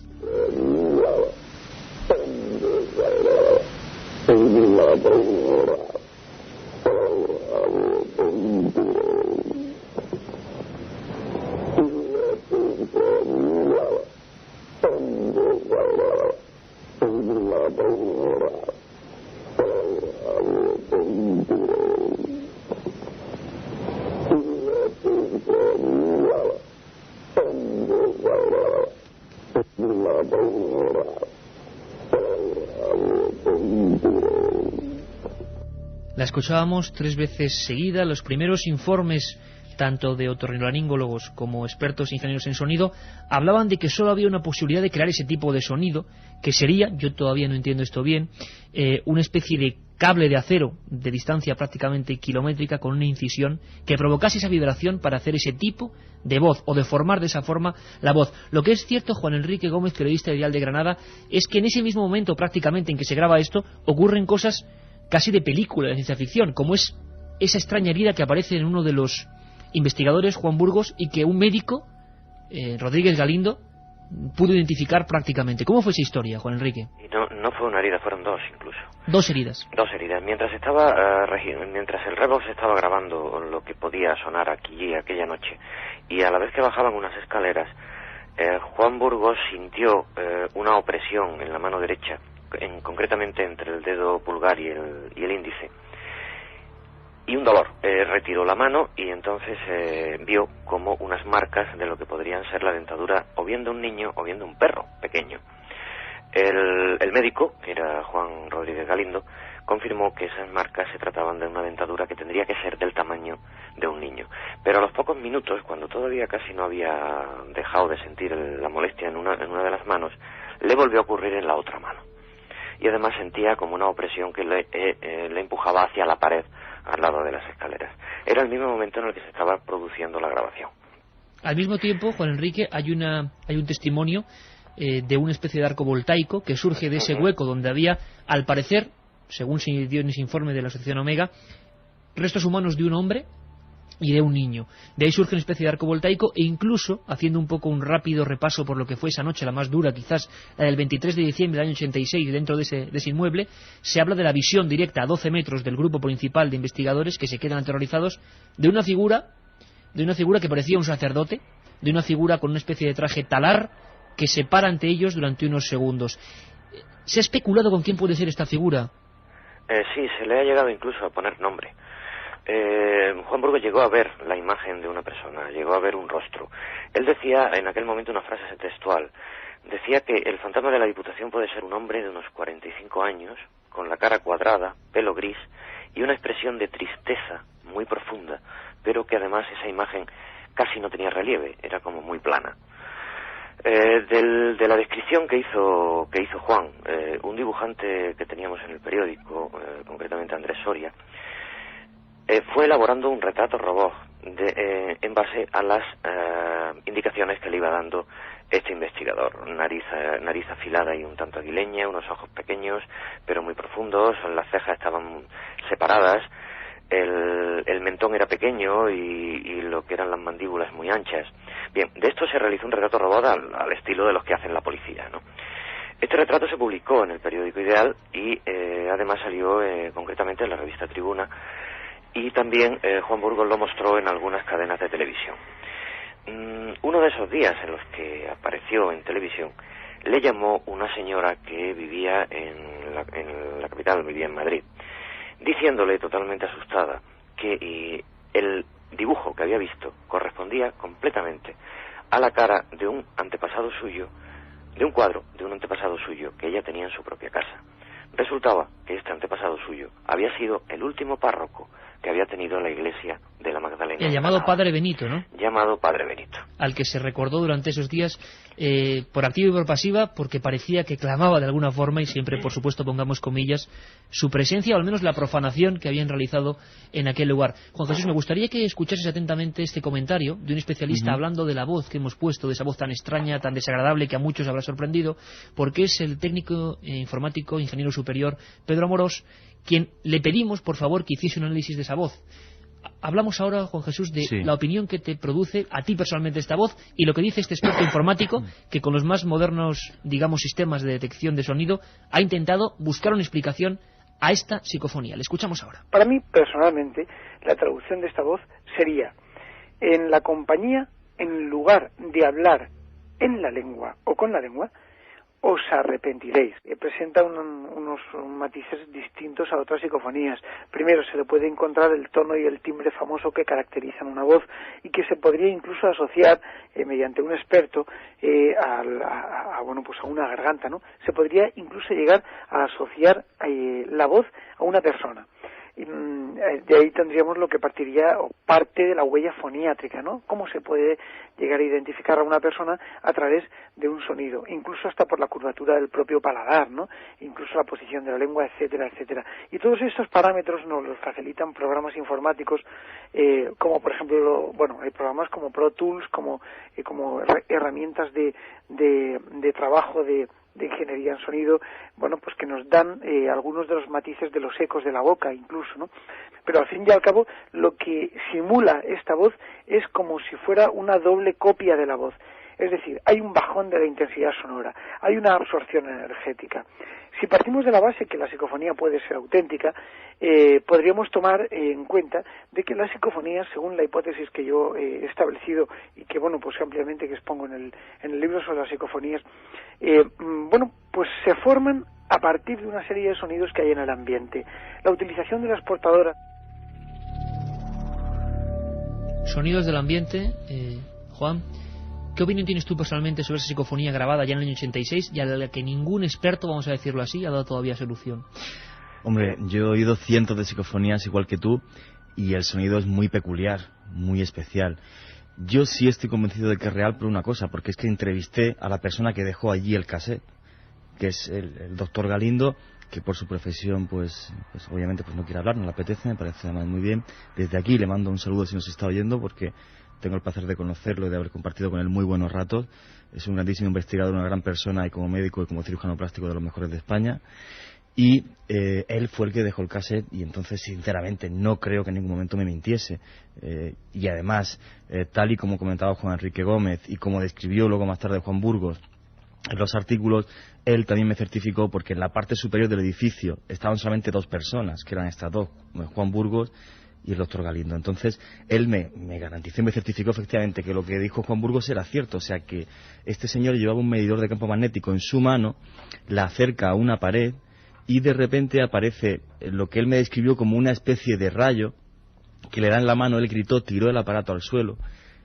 B: La escuchábamos 3 veces seguida. Los primeros informes, tanto de otorrinolaringólogos como expertos ingenieros en sonido, hablaban de que solo había una posibilidad de crear ese tipo de sonido, que sería, yo todavía no entiendo esto bien, una especie de cable de acero de distancia prácticamente kilométrica con una incisión que provocase esa vibración para hacer ese tipo de voz, o de formar de esa forma la voz. Lo que es cierto, Juan Enrique Gómez, periodista de Dial de Granada, es que en ese mismo momento prácticamente en que se graba esto, ocurren cosas casi de película de ciencia ficción, como es esa extraña herida que aparece en uno de los investigadores, Juan Burgos, y que un médico, Rodríguez Galindo, pudo identificar prácticamente. ¿Cómo fue esa historia, Juan Enrique?
H: Y no fue una herida, fueron 2 incluso.
B: 2 heridas.
H: 2 heridas. Mientras el Revox estaba grabando lo que podía sonar aquí aquella noche, y a la vez que bajaban unas escaleras, Juan Burgos sintió una opresión en la mano derecha, concretamente entre el dedo pulgar y el índice, y un dolor. Retiró la mano y entonces vio como unas marcas de lo que podrían ser la dentadura o bien de un niño o bien de un perro pequeño. El médico, que era Juan Rodríguez Galindo, confirmó que esas marcas se trataban de una dentadura que tendría que ser del tamaño de un niño. Pero a los pocos minutos, cuando todavía casi no había dejado de sentir la molestia en una de las manos, le volvió a ocurrir en la otra mano. Y además sentía como una opresión que le empujaba hacia la pared al lado de las escaleras. Era el mismo momento en el que se estaba produciendo la grabación.
B: Al mismo tiempo, Juan Enrique, hay un testimonio de una especie de arco voltaico que surge de ese hueco donde había, al parecer, según se dio en ese informe de la Asociación Omega, restos humanos de un hombre y de un niño. De ahí surge una especie de arco voltaico, e incluso, haciendo un poco un rápido repaso por lo que fue esa noche, la más dura quizás, la del 23 de diciembre del año 86, dentro de ese inmueble, se habla de la visión directa a 12 metros del grupo principal de investigadores que se quedan aterrorizados de una figura que parecía un sacerdote, de una figura con una especie de traje talar que se para ante ellos durante unos segundos. ¿Se ha especulado con quién puede ser esta figura?
H: Sí, se le ha llegado incluso a poner nombre. Juan Burgos llegó a ver la imagen de una persona, llegó a ver un rostro. Él decía en aquel momento una frase textual. Decía que el fantasma de la Diputación puede ser un hombre de unos 45 años, con la cara cuadrada, pelo gris y una expresión de tristeza muy profunda, pero que además esa imagen casi no tenía relieve, era como muy plana. De la descripción que hizo Juan, un dibujante que teníamos en el periódico, concretamente Andrés Soria, fue elaborando un retrato robot en base a las indicaciones que le iba dando este investigador. Nariz afilada y un tanto aguileña, unos ojos pequeños pero muy profundos, las cejas estaban separadas, el mentón era pequeño y lo que eran las mandíbulas muy anchas. Bien, de esto se realizó un retrato robot al estilo de los que hacen la policía, ¿no? Este retrato se publicó en el periódico Ideal y además salió concretamente en la revista Tribuna, y también Juan Burgos lo mostró en algunas cadenas de televisión. Uno de esos días en los que apareció en televisión, le llamó una señora que vivía en la capital, vivía en Madrid, diciéndole totalmente asustada que el dibujo que había visto correspondía completamente a la cara de un antepasado suyo, de un cuadro de un antepasado suyo que ella tenía en su propia casa. Resultaba que este antepasado suyo había sido el último párroco que había tenido la iglesia de la Magdalena.
B: El llamado Padre Benito, ¿no?
H: Llamado Padre Benito.
B: Al que se recordó durante esos días por activa y por pasiva, porque parecía que clamaba de alguna forma, y siempre, por supuesto, pongamos comillas, su presencia, o al menos la profanación que habían realizado en aquel lugar. Juan Jesús, me gustaría que escuchases atentamente este comentario de un especialista hablando de la voz que hemos puesto, de esa voz tan extraña, tan desagradable, que a muchos habrá sorprendido, porque es el técnico informático, ingeniero superior, Pedro Amorós, quien le pedimos, por favor, que hiciese un análisis de esa voz. Hablamos ahora, Juan Jesús, de la opinión que te produce a ti personalmente esta voz y lo que dice este experto informático que con los más modernos, digamos, sistemas de detección de sonido ha intentado buscar una explicación a esta psicofonía. Le escuchamos ahora.
J: Para mí, personalmente, la traducción de esta voz sería: en la compañía, en lugar de hablar en la lengua o con la lengua, os arrepentiréis. Presenta unos matices distintos a otras psicofonías. Primero, se le puede encontrar el tono y el timbre famoso que caracterizan una voz y que se podría incluso asociar mediante un experto a una garganta, ¿no? Se podría incluso llegar a asociar la voz a una persona. de ahí tendríamos lo que partiría o parte de la huella foniátrica, ¿no? Cómo se puede llegar a identificar a una persona a través de un sonido, incluso hasta por la curvatura del propio paladar, ¿no? Incluso la posición de la lengua, etcétera, etcétera. Y todos estos parámetros nos los facilitan programas informáticos, como por ejemplo, bueno, hay programas como Pro Tools, como herramientas de trabajo de ingeniería en sonido, bueno, pues que nos dan algunos de los matices de los ecos de la boca incluso, ¿no? Pero al fin y al cabo lo que simula esta voz es como si fuera una doble copia de la voz. Es decir, hay un bajón de la intensidad sonora, hay una absorción energética. Si partimos de la base que la psicofonía puede ser auténtica, podríamos tomar en cuenta de que las psicofonías, según la hipótesis que yo he establecido y que, bueno, pues ampliamente que expongo en el libro sobre las psicofonías, bueno, pues se forman a partir de una serie de sonidos que hay en el ambiente. La utilización de las portadoras.
B: Sonidos del ambiente, Juan. ¿Qué opinión tienes tú personalmente sobre esa psicofonía grabada ya en el año 86 y a la que ningún experto, vamos a decirlo así, ha dado todavía solución?
I: Hombre, yo he oído cientos de psicofonías igual que tú y el sonido es muy peculiar, muy especial. Yo sí estoy convencido de que es real por una cosa, porque es que entrevisté a la persona que dejó allí el cassette, que es el doctor Galindo, que por su profesión pues obviamente pues no quiere hablar, no le apetece, me parece además muy bien. Desde aquí le mando un saludo si nos está oyendo, porque tengo el placer de conocerlo y de haber compartido con él muy buenos ratos. Es un grandísimo investigador, una gran persona, y como médico y como cirujano plástico de los mejores de España. Y él fue el que dejó el cassette, y entonces sinceramente no creo que en ningún momento me mintiese. Y además, tal y como comentaba Juan Enrique Gómez y como describió luego más tarde Juan Burgos en los artículos, él también me certificó, porque en la parte superior del edificio estaban solamente dos personas, que eran estas dos, Juan Burgos y el doctor Galindo. Entonces él me garantizó y me certificó efectivamente que lo que dijo Juan Burgos era cierto, o sea que este señor llevaba un medidor de campo magnético en su mano, la acerca a una pared y de repente aparece lo que él me describió como una especie de rayo que le da en la mano. Él gritó, tiró el aparato al suelo,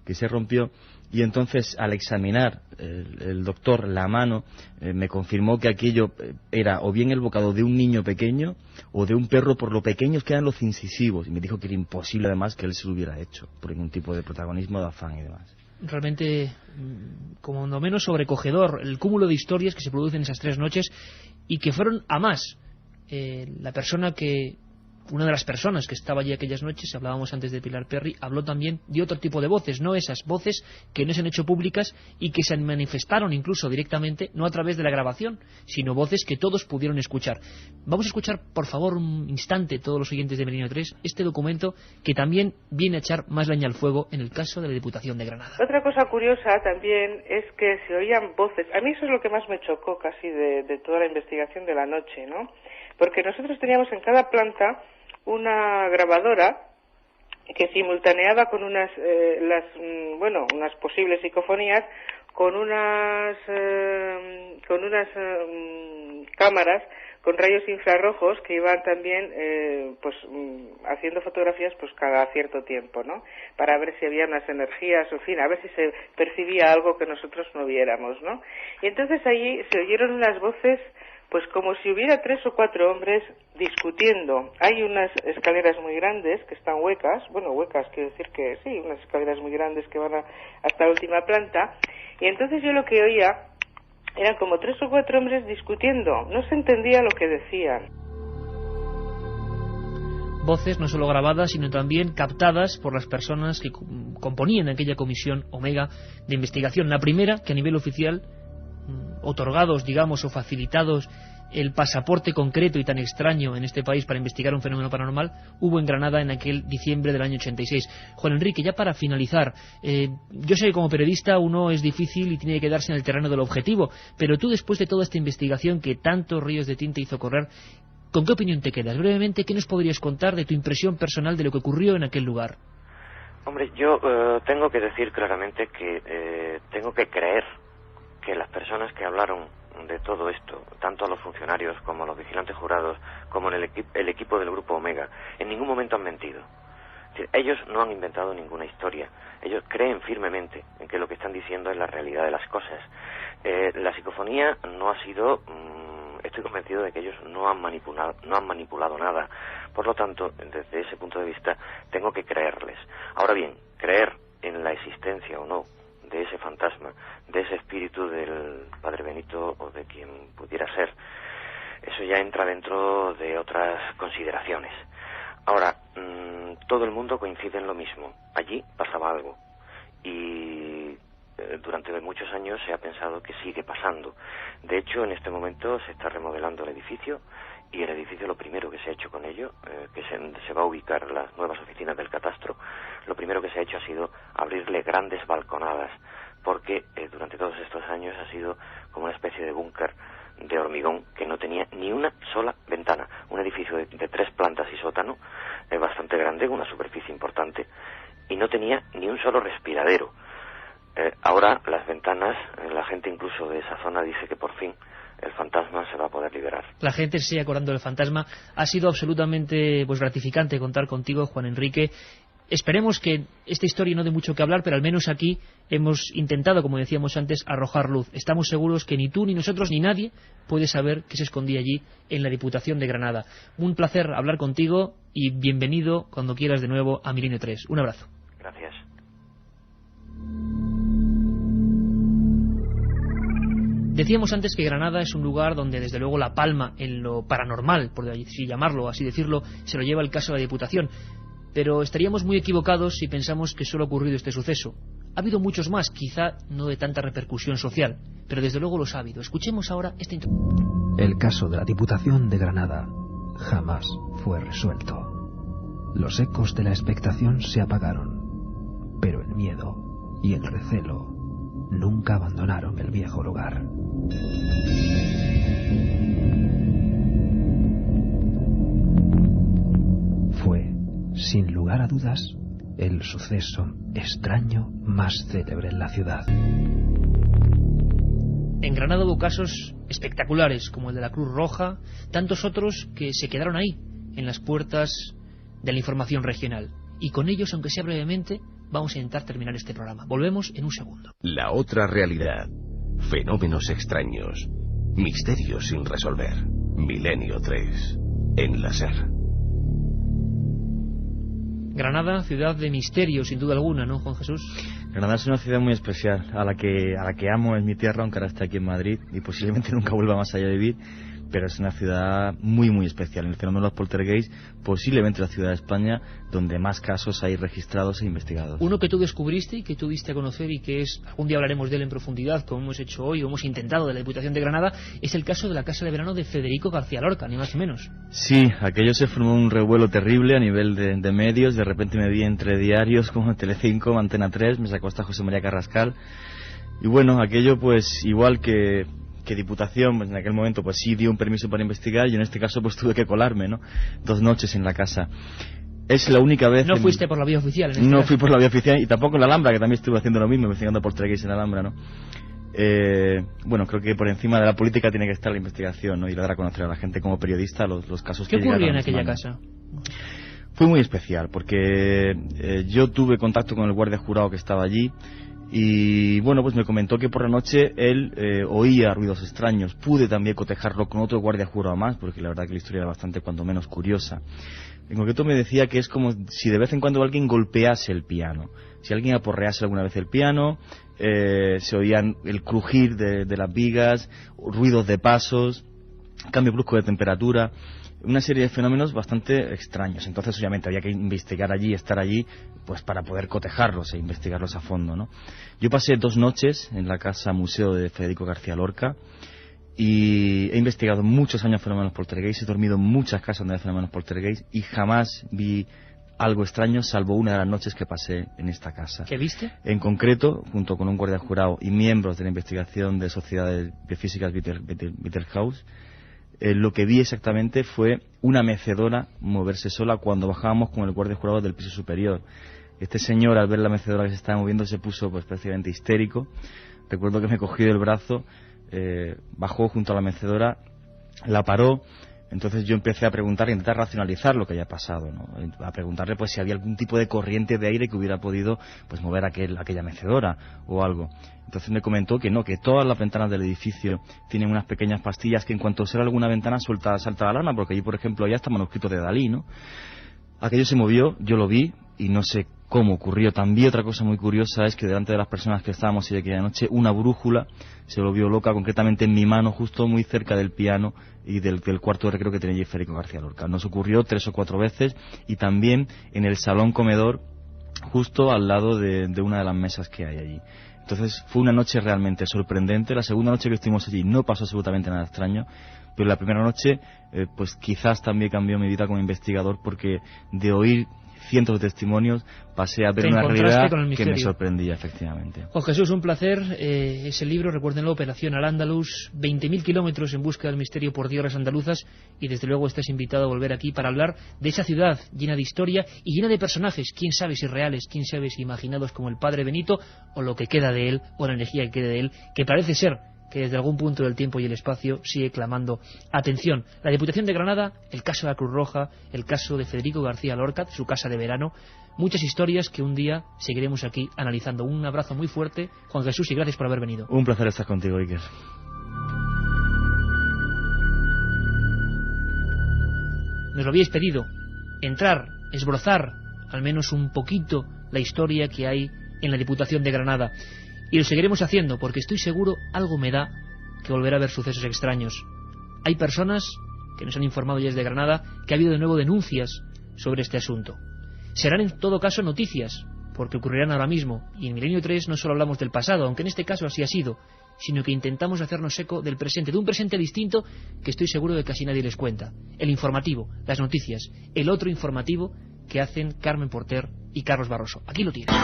I: que se rompió, y entonces al examinar el doctor la mano me confirmó que aquello era o bien el bocado de un niño pequeño o de un perro, por lo pequeños que eran los incisivos, y me dijo que era imposible además que él se lo hubiera hecho por ningún tipo de protagonismo, de afán y demás.
B: Realmente, como no menos sobrecogedor, el cúmulo de historias que se producen esas 3 noches y que fueron a más. Una de las personas que estaba allí aquellas noches, hablábamos antes de Pilar Perry, habló también de otro tipo de voces, no esas voces que no se han hecho públicas y que se manifestaron incluso directamente, no a través de la grabación, sino voces que todos pudieron escuchar. Vamos a escuchar, por favor, un instante, todos los oyentes de Milenio 3, este documento que también viene a echar más leña al fuego en el caso de la Diputación de Granada.
F: Otra cosa curiosa también es que se oían voces. A mí eso es lo que más me chocó casi de toda la investigación de la noche, ¿no? Porque nosotros teníamos en cada planta una grabadora que simultaneaba con unas posibles psicofonías con unas cámaras con rayos infrarrojos que iban también haciendo fotografías pues cada cierto tiempo, ¿no? Para ver si había unas energías, en fin, a ver si se percibía algo que nosotros no viéramos, ¿no? Y entonces allí se oyeron unas voces pues como si hubiera 3 o 4 hombres discutiendo. Hay unas escaleras muy grandes que están huecas, quiero decir que sí, unas escaleras muy grandes que van hasta la última planta, y entonces yo lo que oía eran como 3 o 4 hombres discutiendo, no se entendía lo que decían.
B: Voces no solo grabadas, sino también captadas por las personas que componían aquella comisión Omega de investigación. La primera, que a nivel oficial, otorgados, digamos, o facilitados el pasaporte concreto y tan extraño en este país para investigar un fenómeno paranormal, hubo en Granada en aquel diciembre del año 86. Juan Enrique, ya para finalizar, yo sé que como periodista uno es difícil y tiene que quedarse en el terreno del objetivo, pero tú, después de toda esta investigación que tantos ríos de tinta hizo correr, ¿con qué opinión te quedas? Brevemente, ¿qué nos podrías contar de tu impresión personal de lo que ocurrió en aquel lugar?
H: Hombre, yo tengo que decir claramente que tengo que creer que las personas que hablaron de todo esto, tanto a los funcionarios como a los vigilantes jurados, como en el equipo del Grupo Omega, en ningún momento han mentido. Es decir, ellos no han inventado ninguna historia. Ellos creen firmemente en que lo que están diciendo es la realidad de las cosas. La psicofonía no ha sido estoy convencido de que ellos no han manipulado nada. Por lo tanto, desde ese punto de vista, tengo que creerles. Ahora bien, creer en la existencia o no de ese fantasma, de ese espíritu del Padre Benito o de quien pudiera ser, eso ya entra dentro de otras consideraciones. Ahora, todo el mundo coincide en lo mismo. Allí pasaba algo. Y durante muchos años se ha pensado que sigue pasando. De hecho, en este momento se está remodelando el edificio, y el edificio, lo primero que se ha hecho con ello, que se va a ubicar las nuevas oficinas del catastro, lo primero que se ha hecho ha sido abrirle grandes balconadas, porque durante todos estos años ha sido como una especie de búnker de hormigón que no tenía ni una sola ventana. Un edificio de 3 plantas y sótano, bastante grande, con una superficie importante, y no tenía ni un solo respiradero. Ahora las ventanas, la gente incluso de esa zona dice que por fin el fantasma se va a poder liberar.
B: La gente se sigue acordando del fantasma. Ha sido absolutamente gratificante contar contigo, Juan Enrique. Esperemos que esta historia no dé mucho que hablar, pero al menos aquí hemos intentado, como decíamos antes, arrojar luz. Estamos seguros que ni tú, ni nosotros, ni nadie puede saber qué se escondía allí en la Diputación de Granada. Un placer hablar contigo y bienvenido cuando quieras de nuevo a Milenio 3. Un abrazo.
H: Gracias.
B: Decíamos antes que Granada es un lugar donde desde luego la palma en lo paranormal, por así llamarlo, así decirlo, se lo lleva el caso de la Diputación. Pero estaríamos muy equivocados si pensamos que solo ha ocurrido este suceso. Ha habido muchos más, quizá no de tanta repercusión social, pero desde luego los ha habido. Escuchemos ahora esta introducción.
A: El caso de la Diputación de Granada jamás fue resuelto. Los ecos de la expectación se apagaron, pero el miedo y el recelo nunca abandonaron el viejo lugar. Fue, sin lugar a dudas, el suceso extraño más célebre en la ciudad.
B: En Granada hubo casos espectaculares, como el de la Cruz Roja, tantos otros que se quedaron ahí, en las puertas de la información regional. Y con ellos, aunque sea brevemente, vamos a intentar terminar este programa. Volvemos en un segundo.
G: La otra realidad. Fenómenos extraños. Misterios sin resolver. Milenio 3. En la SER.
B: Granada, ciudad de misterio, sin duda alguna, ¿no, Juan Jesús?
I: Granada es una ciudad muy especial, a la que amo, en mi tierra, aunque ahora esté aquí en Madrid y posiblemente nunca vuelva más allá a vivir, pero es una ciudad muy muy especial. En el fenómeno de los poltergeist, posiblemente la ciudad de España donde más casos hay registrados e investigados.
B: Uno que tú descubriste y que tú diste a conocer y que es, algún día hablaremos de él en profundidad, como hemos hecho hoy, o hemos intentado, de la Diputación de Granada, es el caso de la casa de verano de Federico García Lorca, ni más ni menos.
I: Sí, aquello se formó un revuelo terrible a nivel de medios. De repente me vi entre diarios como Telecinco, Antena 3, me sacó hasta José María Carrascal, y bueno, aquello pues igual que Diputación, pues en aquel momento pues sí dio un permiso para investigar, y en este caso pues tuve que colarme, ¿no? 2 noches en la casa. Es la única vez...
B: No fuiste por la vía oficial, en este
I: No
B: caso.
I: fui por la vía oficial, y tampoco en la Alhambra, que también estuve haciendo lo mismo, investigando poltergeist en la Alhambra, ¿no? Bueno, creo que por encima de la política tiene que estar la investigación, ¿no? Y dar a conocer a la gente como periodista los casos que llegaron.
B: ¿Qué ocurrió en aquella casa?
I: Fue muy especial, porque yo tuve contacto con el guardia jurado que estaba allí, y bueno, pues me comentó que por la noche él oía ruidos extraños. Pude también cotejarlo con otro guardia jurado más, porque la verdad que la historia era bastante cuanto menos curiosa. En concreto me decía que es como si de vez en cuando alguien golpease el piano. Si alguien aporrease alguna vez el piano, se oían el crujir de las vigas, ruidos de pasos, cambio brusco de temperatura, una serie de fenómenos bastante extraños. Entonces obviamente había que investigar allí, estar allí, pues para poder cotejarlos e investigarlos a fondo, ¿no? Yo pasé 2 noches en la casa museo de Federico García Lorca y he investigado muchos años fenómenos poltergeist, he dormido en muchas casas donde hay fenómenos poltergeist y jamás vi algo extraño, salvo una de las noches que pasé en esta casa.
B: ¿Qué viste?
I: En concreto, junto con un guardia jurado y miembros de la investigación de Sociedades Biofísicas Vittelhaus, lo que vi exactamente fue una mecedora moverse sola cuando bajábamos con el guardia jurado del piso superior. Este señor, al ver la mecedora que se estaba moviendo, se puso pues prácticamente histérico. Recuerdo que me cogió del brazo, bajó junto a la mecedora, la paró, Entonces yo empecé a preguntar, a intentar racionalizar lo que había pasado, ¿no? A preguntarle pues si había algún tipo de corriente de aire que hubiera podido pues mover aquella mecedora o algo. Entonces me comentó que no, que todas las ventanas del edificio tienen unas pequeñas pastillas que en cuanto se abre alguna ventana salta la alarma, porque allí por ejemplo ya está manuscrito de Dalí, ¿no? Aquello se movió, yo lo vi y no sé cómo ocurrió. También otra cosa muy curiosa es que delante de las personas que estábamos y de aquella noche, una brújula se volvió loca, concretamente en mi mano, justo muy cerca del piano y del cuarto de recreo que tenía Federico García Lorca. Nos ocurrió 3 o 4 veces y también en el salón comedor, justo al lado de una de las mesas que hay allí. Entonces fue una noche realmente sorprendente. La segunda noche que estuvimos allí no pasó absolutamente nada extraño, pero la primera noche pues quizás también cambió mi vida como investigador, porque de oír cientos de testimonios pasé a ver una realidad que me sorprendía, efectivamente.
B: Juan Jesús, un placer. Ese libro, recuérdenlo, Operación Al-Ándalus, 20.000 kilómetros en busca del misterio por tierras andaluzas, y desde luego estás invitado a volver aquí para hablar de esa ciudad llena de historia y llena de personajes, quién sabe si reales, quién sabe si imaginados, como el Padre Benito, o lo que queda de él, o la energía que queda de él, que parece ser que desde algún punto del tiempo y el espacio sigue clamando atención. La Diputación de Granada, el caso de la Cruz Roja, el caso de Federico García Lorca, su casa de verano, muchas historias que un día seguiremos aquí analizando. Un abrazo muy fuerte, Juan Jesús, y gracias por haber venido.
I: Un placer estar contigo, Iker.
B: Nos lo habíais pedido, entrar, esbozar al menos un poquito la historia que hay en la Diputación de Granada. Y lo seguiremos haciendo, porque estoy seguro, algo me da, que volverá a haber sucesos extraños. Hay personas que nos han informado ya desde Granada que ha habido de nuevo denuncias sobre este asunto. Serán en todo caso noticias, porque ocurrirán ahora mismo. Y en Milenio 3 no solo hablamos del pasado, aunque en este caso así ha sido, sino que intentamos hacernos eco del presente, de un presente distinto que estoy seguro de que casi nadie les cuenta. El informativo, las noticias, el otro informativo que hacen Carmen Porter y Carlos Barroso. Aquí lo tienen.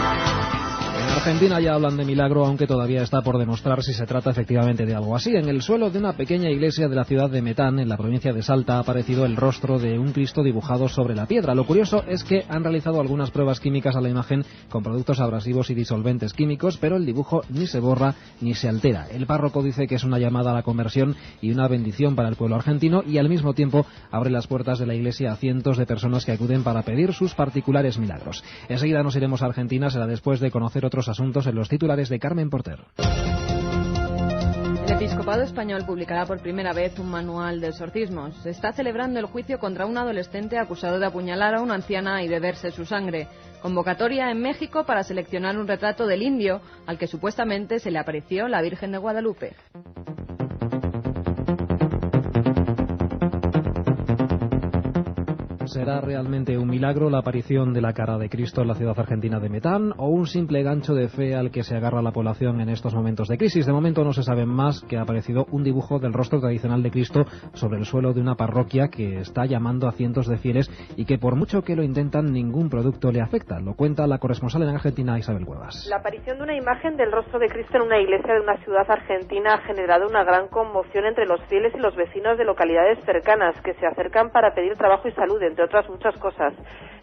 A: En Argentina ya hablan de milagro, aunque todavía está por demostrar si se trata efectivamente de algo así. En el suelo de una pequeña iglesia de la ciudad de Metán, en la provincia de Salta, ha aparecido el rostro de un Cristo dibujado sobre la piedra. Lo curioso es que han realizado algunas pruebas químicas a la imagen con productos abrasivos y disolventes químicos, pero el dibujo ni se borra ni se altera. El párroco dice que es una llamada a la conversión y una bendición para el pueblo argentino, y al mismo tiempo abre las puertas de la iglesia a cientos de personas que acuden para pedir sus particulares milagros. Enseguida nos iremos a Argentina, será después de conocer otros asuntos en los titulares de Carmen Porter.
K: El episcopado español publicará por primera vez un manual de exorcismos. Se está celebrando el juicio contra un adolescente acusado de apuñalar a una anciana y beberse su sangre. Convocatoria en México para seleccionar un retrato del indio al que supuestamente se le apareció la Virgen de Guadalupe.
A: ¿Será realmente un milagro la aparición de la cara de Cristo en la ciudad argentina de Metán, o un simple gancho de fe al que se agarra la población en estos momentos de crisis? De momento no se sabe más que ha aparecido un dibujo del rostro tradicional de Cristo sobre el suelo de una parroquia que está llamando a cientos de fieles y que por mucho que lo intentan ningún producto le afecta. Lo cuenta la corresponsal en Argentina, Isabel Cuevas.
L: La aparición de una imagen del rostro de Cristo en una iglesia de una ciudad argentina ha generado una gran conmoción entre los fieles y los vecinos de localidades cercanas que se acercan para pedir trabajo y salud, entre otras muchas cosas.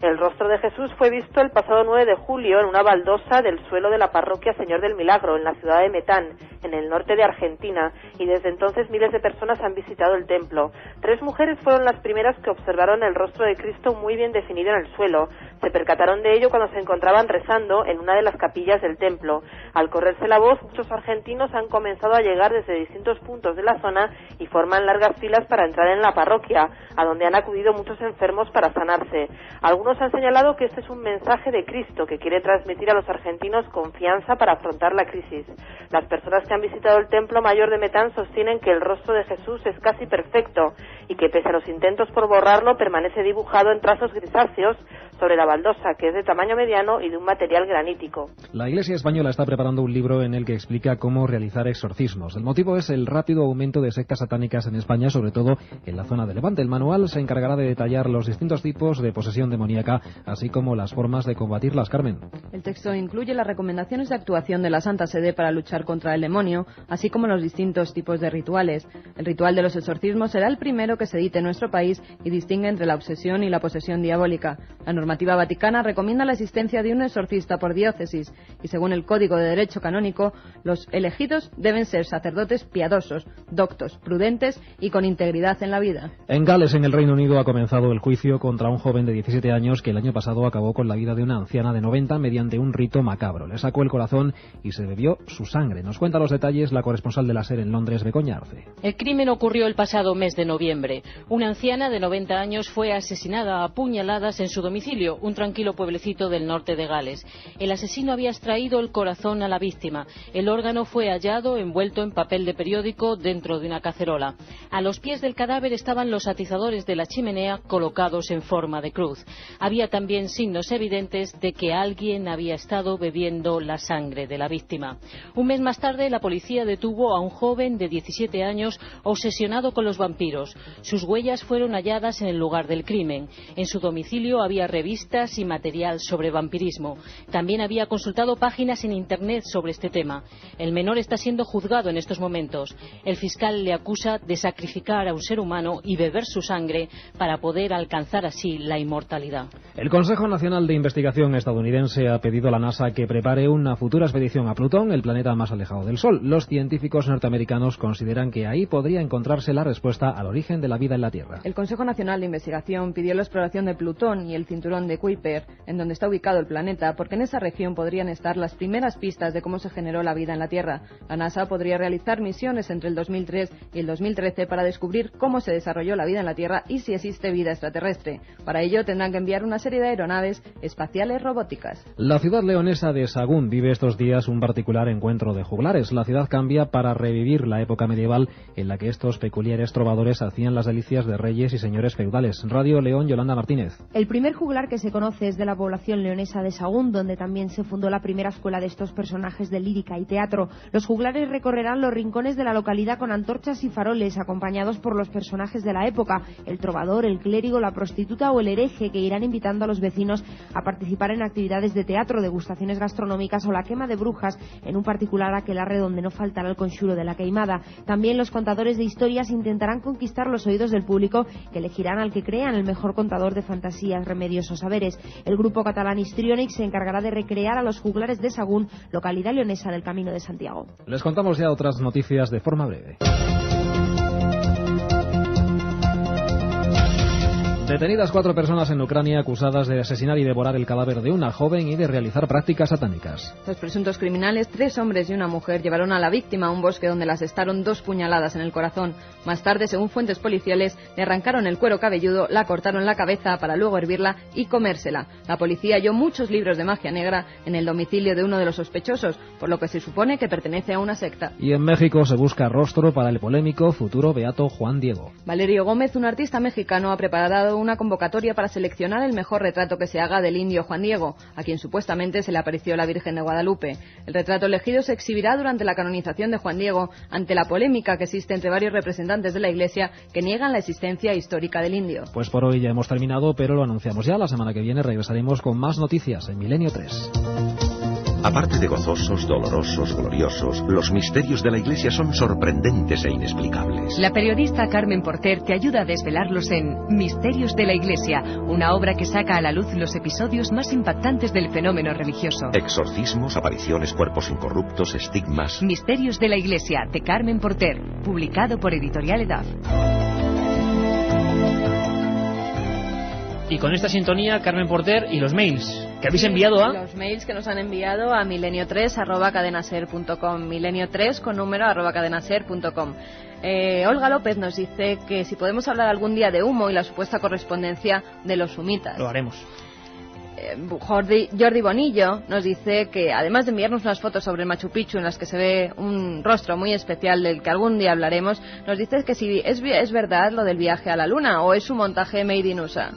L: El rostro de Jesús fue visto el pasado 9 de julio en una baldosa del suelo de la parroquia Señor del Milagro, en la ciudad de Metán, en el norte de Argentina, y desde entonces miles de personas han visitado el templo. 3 mujeres fueron las primeras que observaron el rostro de Cristo muy bien definido en el suelo. Se percataron de ello cuando se encontraban rezando en una de las capillas del templo. Al correrse la voz, muchos argentinos han comenzado a llegar desde distintos puntos de la zona y forman largas filas para entrar en la parroquia, a donde han acudido muchos enfermos para sanarse. Algunos han señalado que este es un mensaje de Cristo que quiere transmitir a los argentinos confianza para afrontar la crisis. Las personas que han visitado el Templo Mayor de Metán sostienen que el rostro de Jesús es casi perfecto y que pese a los intentos por borrarlo permanece dibujado en trazos grisáceos sobre la baldosa, que es de tamaño mediano y de un material granítico.
A: La Iglesia española está preparando un libro en el que explica cómo realizar exorcismos. El motivo es el rápido aumento de sectas satánicas en España, sobre todo en la zona de Levante. El manual se encargará de detallar los distintos tipos de posesión demoníaca, así como las formas de combatirlas, Carmen.
K: El texto incluye las recomendaciones de actuación de la Santa Sede para luchar contra el demonio, así como los distintos tipos de rituales. El ritual de los exorcismos será el primero que se edite en nuestro país y distingue entre la obsesión y la posesión diabólica. La normativa vaticana recomienda la existencia de un exorcista por diócesis y, según el Código de Derecho Canónico, los elegidos deben ser sacerdotes piadosos, doctos, prudentes y con integridad en la vida.
A: En Gales, en el Reino Unido, ha comenzado el juicio contra un joven de 17 años que el año pasado acabó con la vida de una anciana de 90 mediante un rito macabro. Le sacó el corazón y se bebió su sangre. Nos cuenta los detalles la corresponsal de la SER en Londres, Begoña Arce.
M: El crimen ocurrió el pasado mes de noviembre. Una anciana de 90 años fue asesinada a puñaladas en su domicilio, un tranquilo pueblecito del norte de Gales. El asesino había extraído el corazón a la víctima. El órgano fue hallado envuelto en papel de periódico dentro de una cacerola. A los pies del cadáver estaban los atizadores de la chimenea colocados en forma de cruz. Había también signos evidentes de que alguien había estado bebiendo la sangre de la víctima. Un mes más tarde, la policía detuvo a un joven de 17 años obsesionado con los vampiros. Sus huellas fueron halladas en el lugar del crimen. En su domicilio había revistas y material sobre vampirismo. También había consultado páginas en Internet sobre este tema. El menor está siendo juzgado en estos momentos. El fiscal le acusa de sacrificar a un ser humano y beber su sangre para poder alcanzar así la inmortalidad.
A: El Consejo Nacional de Investigación estadounidense ha pedido a la NASA que prepare una futura expedición a Plutón, el planeta más alejado del Sol. Los científicos norteamericanos consideran que ahí podría encontrarse la respuesta al origen de la vida en la Tierra.
K: El Consejo Nacional de Investigación pidió la exploración de Plutón y el cinturón de Kuiper, en donde está ubicado el planeta, porque en esa región podrían estar las primeras pistas de cómo se generó la vida en la Tierra. La NASA podría realizar misiones entre el 2003 y el 2013 para descubrir cómo se desarrolló la vida en la Tierra y si existe vida extraterrestre. Para ello tendrán que enviar una serie de aeronaves espaciales robóticas.
A: La ciudad leonesa de Sahagún vive estos días un particular encuentro de juglares. La ciudad cambia para revivir la época medieval en la que estos peculiares trovadores hacían las delicias de reyes y señores feudales. Radio León, Yolanda Martínez.
N: El primer juglar que se conoce es de la población leonesa de Sahagún, donde también se fundó la primera escuela de estos personajes de lírica y teatro. Los juglares recorrerán los rincones de la localidad con antorchas y faroles, acompañados por los personajes de la época, el trovador, el clérigo, la prostituta o el hereje, que irán invitando a los vecinos a participar en actividades de teatro, degustaciones gastronómicas o la quema de brujas en un particular aquelarre donde no faltará el conxuro de la queimada. También los contadores de historias intentarán conquistar los oídos del público, que elegirán al que crean el mejor contador de fantasías, remedios o saberes. El grupo catalán Histrionic se encargará de recrear a los juglares de Sahagún, localidad leonesa del Camino de Santiago.
A: Les contamos ya otras noticias de forma breve. Detenidas 4 personas en Ucrania acusadas de asesinar y devorar el cadáver de una joven y de realizar prácticas satánicas.
K: Los presuntos criminales, 3 hombres y una mujer, llevaron a la víctima a un bosque donde le asestaron 2 puñaladas en el corazón. Más tarde, según fuentes policiales, le arrancaron el cuero cabelludo, la cortaron la cabeza para luego hervirla y comérsela. La policía halló muchos libros de magia negra en el domicilio de uno de los sospechosos, por lo que se supone que pertenece a una secta.
A: Y en México se busca rostro para el polémico futuro beato Juan Diego.
K: Valerio Gómez, un artista mexicano, ha preparado una convocatoria para seleccionar el mejor retrato que se haga del indio Juan Diego, a quien supuestamente se le apareció la Virgen de Guadalupe. El retrato elegido se exhibirá durante la canonización de Juan Diego, ante la polémica que existe entre varios representantes de la Iglesia que niegan la existencia histórica del indio.
A: Pues por hoy ya hemos terminado, pero lo anunciamos ya. La semana que viene regresaremos con más noticias en Milenio 3.
G: Aparte de gozosos, dolorosos, gloriosos, los misterios de la Iglesia son sorprendentes e inexplicables.
E: La periodista Carmen Porter te ayuda a desvelarlos en Misterios de la Iglesia, una obra que saca a la luz los episodios más impactantes del fenómeno religioso.
G: Exorcismos, apariciones, cuerpos incorruptos, estigmas.
E: Misterios de la Iglesia, de Carmen Porter, publicado por Editorial Edaf.
B: Y con esta sintonía, Carmen Porter y los mails que habéis enviado a...
K: Los mails que nos han enviado a milenio3@cadenaser.com, milenio3 con número @cadenaser.com. Olga López nos dice que si podemos hablar algún día de humo y la supuesta correspondencia de los humitas.
B: Lo haremos.
K: Jordi Bonillo nos dice que además de enviarnos unas fotos sobre el Machu Picchu en las que se ve un rostro muy especial del que algún día hablaremos, nos dice que si es verdad lo del viaje a la Luna o es un montaje made in USA.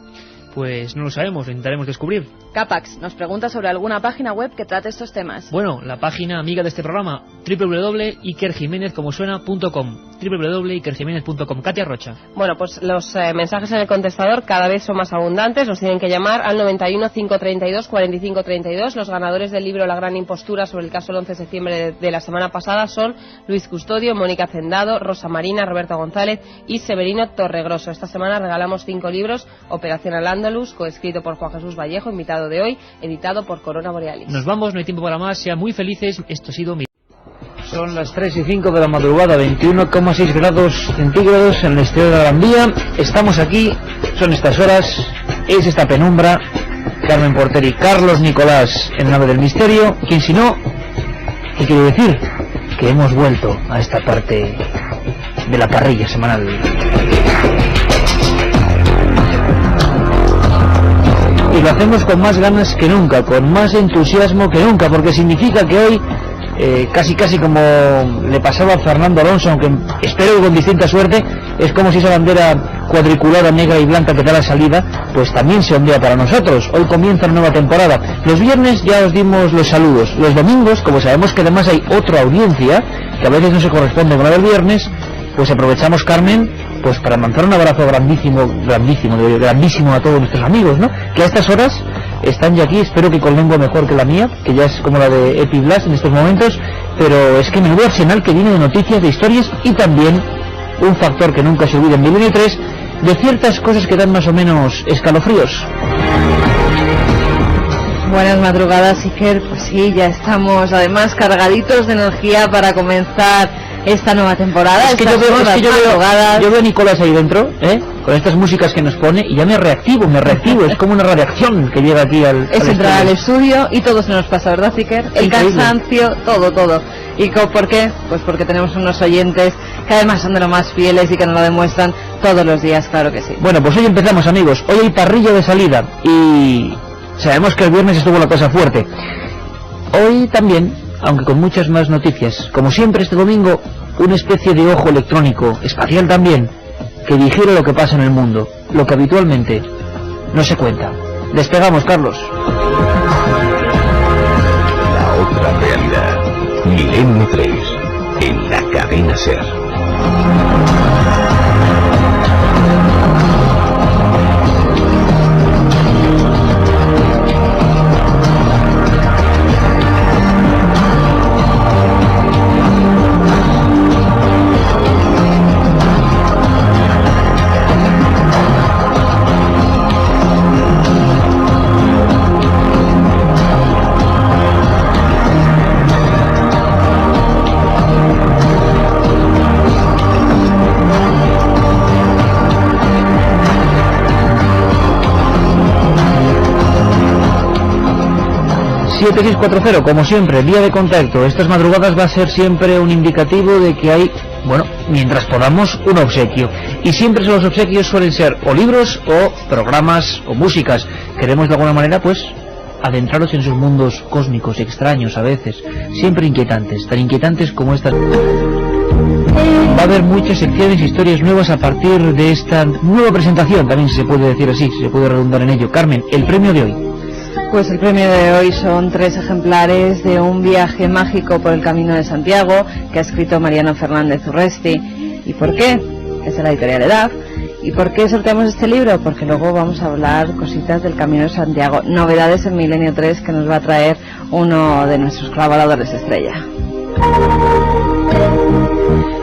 B: Pues no lo sabemos, lo intentaremos descubrir.
K: Capax nos pregunta sobre alguna página web que trate estos temas.
B: Bueno, la página amiga de este programa, www.ikerjimenez.com, www.ikerjimenez.com. Katia Rocha.
O: Bueno, pues los mensajes en el contestador cada vez son más abundantes. Nos tienen que llamar al 91 532 45 32. Los ganadores del libro La Gran Impostura sobre el caso del 11 de septiembre de la semana pasada son Luis Custodio, Mónica Hacendado, Rosa Marina, Roberto González y Severino Torregroso. Esta semana regalamos 5 libros: Operación Al-Ándalus, coescrito por Juan Jesús Vallejo, invitado de hoy, editado por Corona Borealis.
B: Nos vamos, no hay tiempo para más, sean muy felices. Esto ha sido mi...
P: Son las 3:05 de la madrugada, 21,6 grados centígrados en el exterior de la Gran Vía. Estamos aquí, son estas horas, es esta penumbra. Carmen Porter y Carlos Nicolás en Nave del Misterio. ¿Quién si no? ¿Qué quiere decir? Que hemos vuelto a esta parte de la parrilla semanal. Y lo hacemos con más ganas que nunca, con más entusiasmo que nunca, porque significa que hoy, casi como le pasaba a Fernando Alonso, aunque espero que con distinta suerte, es como si esa bandera cuadriculada negra y blanca que da la salida, pues también se ondea para nosotros. Hoy comienza una nueva temporada. Los viernes ya os dimos los saludos. Los domingos, como sabemos que además hay otra audiencia, que a veces no se corresponde con la del viernes, pues aprovechamos, Carmen, pues para mandar un abrazo grandísimo a todos nuestros amigos, ¿no? Que a estas horas están ya aquí, espero que con lengua mejor que la mía, que ya es como la de Epi Blas en estos momentos, pero es que menudo arsenal que viene de noticias, de historias, y también un factor que nunca se olvida en Milenio 3, de ciertas cosas que dan más o menos escalofríos.
K: Buenas madrugadas, Iker. Pues sí, ya estamos además cargaditos de energía para comenzar esta nueva temporada.
P: Es que yo veo a Nicolás ahí dentro, con estas músicas que nos pone, y ya me reactivo, es como una radiación que llega aquí al
K: entrar al estudio y todo se nos pasa, ¿verdad, Iker? El cansancio, todo. ¿Y por qué? Pues porque tenemos unos oyentes que además son de lo más fieles y que nos lo demuestran todos los días, claro que sí.
P: Bueno, pues hoy empezamos, amigos. Hoy hay parrilla de salida y sabemos que el viernes estuvo la cosa fuerte. Hoy también, aunque con muchas más noticias, como siempre este domingo, una especie de ojo electrónico, espacial también, que digiere lo que pasa en el mundo, lo que habitualmente no se cuenta. Despegamos, Carlos.
G: La otra realidad. Milenio 3, en la cadena SER.
P: ...7640, como siempre, vía de contacto. Estas madrugadas va a ser siempre un indicativo de que hay, bueno, mientras podamos, un obsequio. Y siempre los obsequios suelen ser o libros, o programas, o músicas. Queremos de alguna manera, pues, adentraros en sus mundos cósmicos, extraños a veces, siempre inquietantes, tan inquietantes como estas. Va a haber muchas secciones, historias nuevas a partir de esta nueva presentación, también se puede decir así, se puede redundar en ello. Carmen, el premio de hoy.
K: Pues el premio de hoy son 3 ejemplares de Un viaje mágico por el Camino de Santiago, que ha escrito Mariano Fernández Urresti. ¿Y por qué? Es de la editorial Edad. ¿Y por qué sorteamos este libro? Porque luego vamos a hablar cositas del Camino de Santiago, novedades en Milenio 3 que nos va a traer uno de nuestros colaboradores estrella.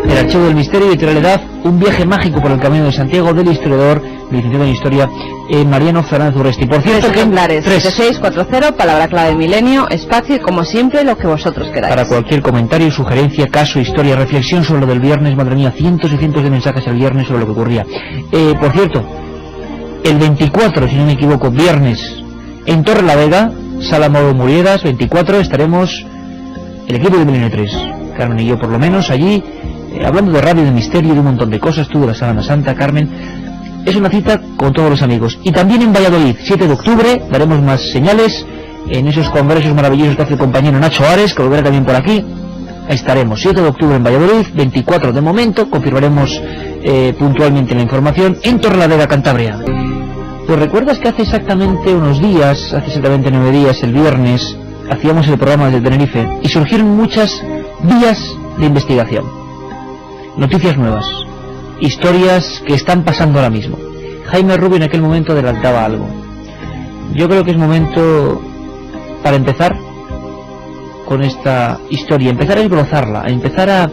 P: El Archivo del Misterio, editorial Edad, Un viaje mágico por el Camino de Santiago, del historiador, licenciado en Historia, Mariano Fernández Urresti. Por cierto,
K: 3 ejemplares, 7640, palabra clave Milenio, espacio y como siempre lo que vosotros queráis.
P: Para cualquier comentario, sugerencia, caso, historia, reflexión sobre lo del viernes, madre mía, cientos y cientos de mensajes el viernes sobre lo que ocurría. Por cierto, el 24, si no me equivoco, viernes, en Torrelavega, Sala Mauro Murieras, 24, estaremos el equipo de Milenio 3, Carmen y yo por lo menos, allí, hablando de radio, de misterio, de un montón de cosas, tú de la Sábana Santa, Carmen. Es una cita con todos los amigos. Y también en Valladolid, 7 de octubre, daremos más señales en esos congresos maravillosos que hace el compañero Nacho Ares, que volverá también por aquí. Ahí estaremos, 7 de octubre en Valladolid, 24 de momento, confirmaremos puntualmente la información, en Torrelavega, Cantabria. Pues recuerdas que hace exactamente unos días, hace exactamente 9 días, el viernes, hacíamos el programa desde Tenerife y surgieron muchas vías de investigación. Noticias nuevas, historias que están pasando ahora mismo. Jaime Rubio en aquel momento adelantaba algo. Yo creo que es momento para empezar con esta historia, empezar a esbozarla, a empezar a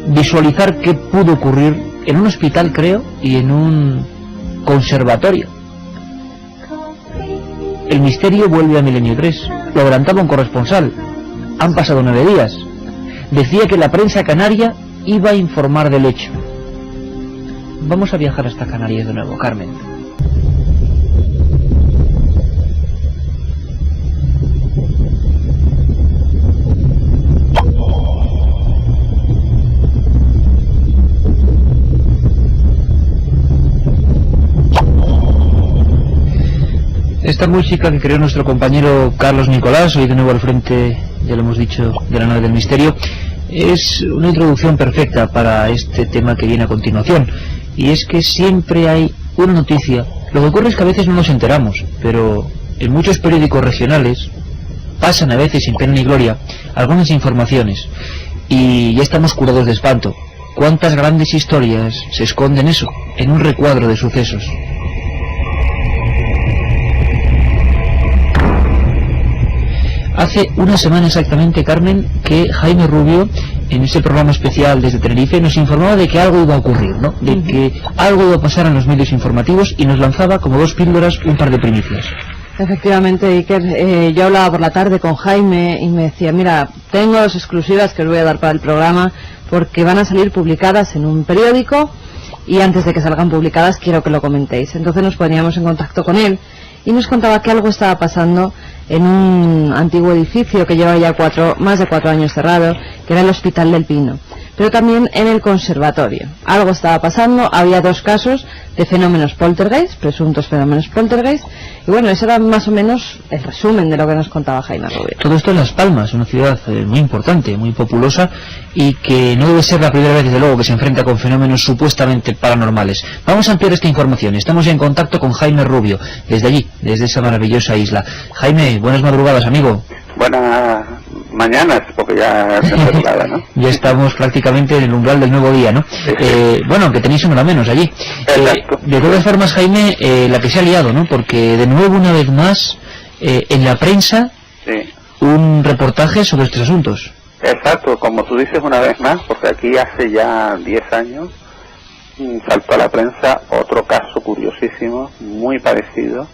P: visualizar qué pudo ocurrir en un hospital, creo, y en un conservatorio. El misterio vuelve a Milenio 3. Lo adelantaba un corresponsal. Han pasado 9 días. Decía que la prensa canaria iba a informar del hecho. Vamos a viajar hasta Canarias de nuevo, Carmen. Esta música que creó nuestro compañero Carlos Nicolás, hoy de nuevo al frente, ya lo hemos dicho, de la nave del misterio, es una introducción perfecta para este tema que viene a continuación. Y es que siempre hay una noticia. Lo que ocurre es que a veces no nos enteramos, pero en muchos periódicos regionales pasan a veces sin pena ni gloria algunas informaciones y ya estamos curados de espanto. ¿Cuántas grandes historias se esconden eso, en un recuadro de sucesos? Hace una semana exactamente, Carmen, que Jaime Rubio, en ese programa especial desde Tenerife, nos informaba de que algo iba a ocurrir, ¿no? De que algo iba a pasar en los medios informativos y nos lanzaba como 2 píldoras un par de primicias.
K: Efectivamente, Iker, yo hablaba por la tarde con Jaime y me decía, mira, tengo 2 exclusivas que os voy a dar para el programa porque van a salir publicadas en un periódico y antes de que salgan publicadas quiero que lo comentéis. Entonces nos poníamos en contacto con él y nos contaba que algo estaba pasando en un antiguo edificio que lleva ya más de 4 años cerrado, que era el Hospital del Pino, pero también en el conservatorio. Algo estaba pasando, había 2 casos de fenómenos poltergeist, presuntos fenómenos poltergeist, y bueno, ese era más o menos el resumen de lo que nos contaba Jaime Rubio.
P: Todo esto en Las Palmas, una ciudad muy importante, muy populosa, y que no debe ser la primera vez, desde luego, que se enfrenta con fenómenos supuestamente paranormales. Vamos a ampliar esta información. Estamos ya en contacto con Jaime Rubio, desde allí, desde esa maravillosa isla. Jaime, buenas madrugadas, amigo.
Q: Buenas mañanas, porque ya es madrugada, ¿no?
P: Ya estamos prácticamente en el umbral del nuevo día, ¿no?
Q: Sí, sí.
P: Bueno, que tenéis una hora menos allí. De todas formas, Jaime, la que se ha liado, ¿no? Porque de nuevo, una vez más, en la prensa,
Q: sí,
P: un reportaje sobre estos asuntos.
Q: Exacto, como tú dices una vez más, porque aquí hace ya 10 años saltó a la prensa otro caso curiosísimo, muy parecido,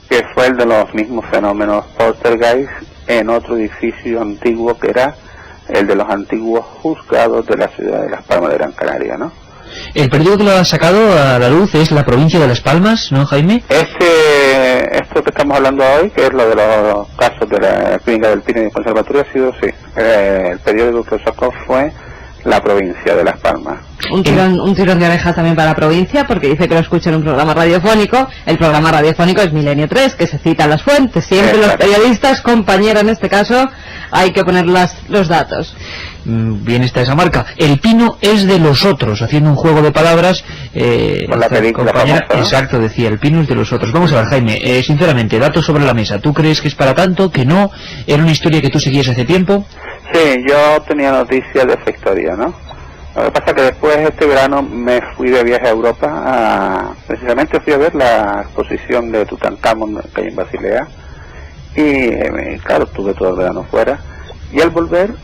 Q: que fue el de los mismos fenómenos poltergeist en otro edificio antiguo que era el de los antiguos juzgados de la ciudad de Las Palmas de Gran Canaria, ¿no?
P: El periódico que lo ha sacado a la luz es La Provincia de Las Palmas, ¿no, Jaime?
Q: Esto que estamos hablando hoy, que es lo de los casos de la Clínica del Pino y del Conservatorio, ha sido, sí, el periódico que lo sacó fue La Provincia de Las Palmas.
K: Un tirón de orejas también para la provincia, porque dice que lo escucha en un programa radiofónico. El programa radiofónico es Milenio 3, que se citan las fuentes. Siempre los periodistas, compañero en este caso, hay que poner los datos.
P: Bien está esa marca. El Pino es de los otros, haciendo un juego de palabras.
Q: Con la película famosa, ¿no?
P: Exacto, decía, el Pino es de los otros. Vamos a ver, Jaime, sinceramente, datos sobre la mesa. ¿Tú crees que es para tanto, que no? ¿Era una historia que tú seguías hace tiempo?
Q: Sí, yo tenía noticias de esa historia, ¿no? Lo que pasa es que después este verano me fui de viaje a Europa, precisamente fui a ver la exposición de Tutankamón que hay en Basilea, y claro, estuve todo el verano fuera, y al volver,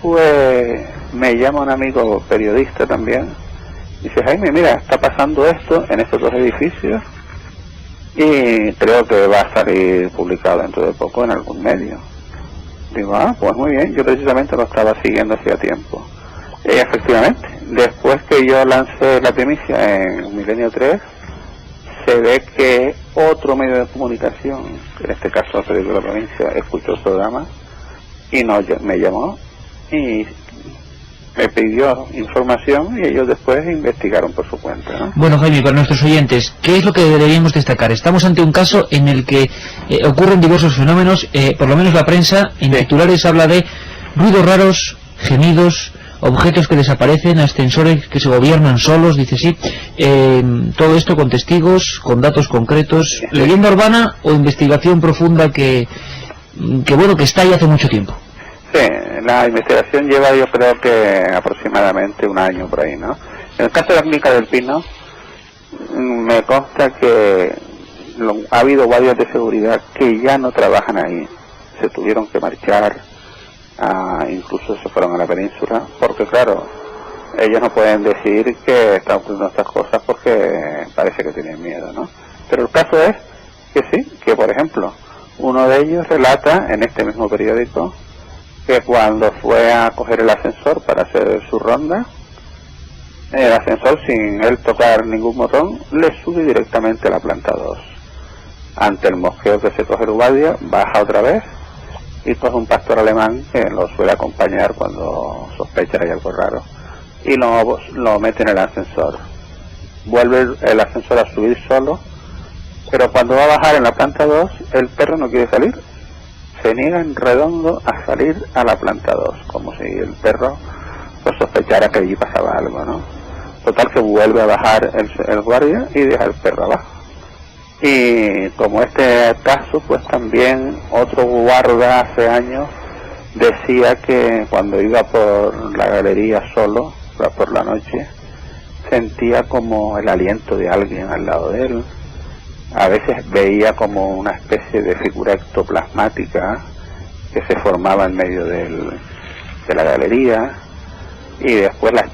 Q: pues me llama un amigo periodista también, y dice, Jaime, mira, está pasando esto en estos 2 edificios, y creo que va a salir publicado dentro de poco en algún medio. Digo, pues muy bien, yo precisamente lo estaba siguiendo hacía tiempo. Y efectivamente, después que yo lancé la primicia en Milenio 3, se ve que otro medio de comunicación, en este caso el periódico de la provincia, escuchó el programa y me llamó y me pidió información y ellos después investigaron por su cuenta, ¿no?
P: Bueno, Jaime, para nuestros oyentes, ¿qué es lo que deberíamos destacar? Estamos ante un caso en el que ocurren diversos fenómenos, por lo menos la prensa en titulares habla de ruidos raros, gemidos, objetos que desaparecen, ascensores que se gobiernan solos, dice sí. Todo esto con testigos, con datos concretos, leyenda urbana o investigación profunda que bueno, que está ahí hace mucho tiempo.
Q: Sí, la investigación lleva, yo creo que aproximadamente un año por ahí, ¿no? En el caso de la Clínica del Pino, me consta que ha habido guardias de seguridad que ya no trabajan ahí, se tuvieron que marchar, incluso se fueron a la península, porque claro, ellos no pueden decir que están ocurriendo estas cosas porque parece que tienen miedo, ¿no? Pero el caso es que sí, que por ejemplo, uno de ellos relata en este mismo periódico que cuando fue a coger el ascensor para hacer su ronda, el ascensor, sin él tocar ningún botón, le sube directamente a la planta 2. Ante el mosqueo que se coge el guardia, baja otra vez y coge un pastor alemán que lo suele acompañar cuando sospecha que hay algo raro y lo mete en el ascensor. Vuelve el ascensor a subir solo, pero cuando va a bajar en la planta 2, el perro no quiere salir. Se niega en redondo a salir a la planta 2, como si el perro pues sospechara que allí pasaba algo, ¿no? Total que vuelve a bajar el guardia y deja el perro abajo. Y como este caso, pues también otro guarda hace años decía que cuando iba por la galería solo, por la noche, sentía como el aliento de alguien al lado de él. A veces veía como una especie de figura ectoplasmática que se formaba en medio de la galería. Y después las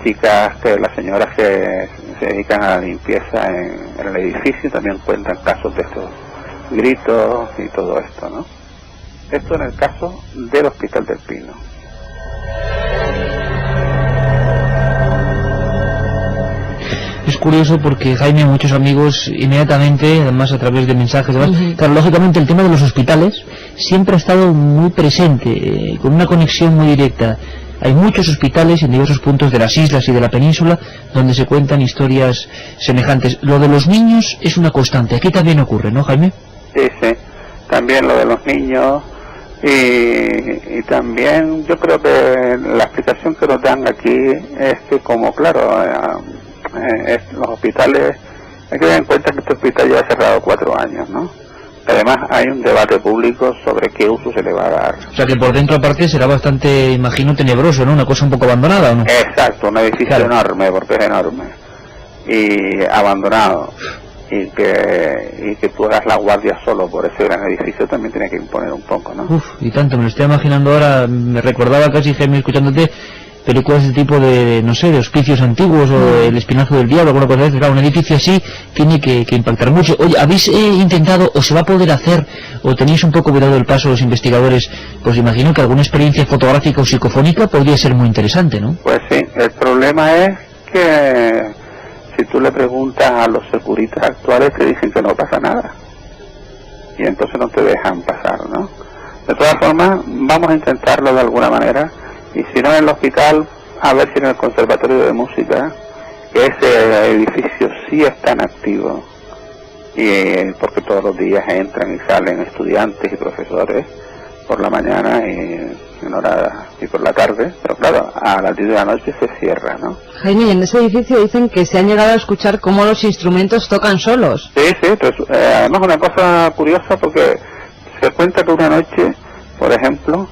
Q: señoras que se dedican a la limpieza en el edificio también cuentan casos de estos gritos y todo esto, ¿no? Esto en el caso del Hospital del Pino.
P: Es curioso porque, Jaime, muchos amigos inmediatamente, además a través de mensajes, claro, lógicamente el tema de los hospitales siempre ha estado muy presente, con una conexión muy directa. Hay muchos hospitales en diversos puntos de las islas y de la península donde se cuentan historias semejantes. Lo de los niños es una constante. Aquí también ocurre, ¿no, Jaime?
Q: Sí, también lo de los niños y también yo creo que la explicación que nos dan aquí es que como, claro, los hospitales, hay que tener en cuenta que este hospital ya ha cerrado 4 años, ¿no? Además hay un debate público sobre qué uso se le va a dar.
P: O sea que por dentro aparte será bastante, imagino, tenebroso, ¿no? Una cosa un poco abandonada, ¿o no?
Q: Exacto, un edificio enorme, porque es enorme. Y abandonado. Y que tú hagas la guardia solo por ese gran edificio también tiene que imponer un poco, ¿no?
P: Uf, y tanto, me lo estoy imaginando ahora, me recordaba casi, Jaime, escuchándote, películas de tipo de, no sé, de hospicios antiguos o El Espinazo del Diablo, alguna cosa de eso. Claro, un edificio así tiene que impactar mucho. Oye, ¿habéis intentado o se va a poder hacer o tenéis un poco dado el paso los investigadores? Pues imagino que alguna experiencia fotográfica o psicofónica podría ser muy interesante, ¿no?
Q: Pues sí, el problema es que si tú le preguntas a los securitas actuales te dicen que no pasa nada y entonces no te dejan pasar, ¿no? De todas formas, vamos a intentarlo de alguna manera. Y si no en el hospital, a ver si en el Conservatorio de Música, que ese edificio sí es tan activo, y porque todos los días entran y salen estudiantes y profesores por la mañana y por la tarde, pero claro, a las 10 de la noche se cierra, ¿no?
K: Jaime, y en ese edificio dicen que se han llegado a escuchar cómo los instrumentos tocan solos.
Q: Sí, pues, además una cosa curiosa porque se cuenta que una noche, por ejemplo,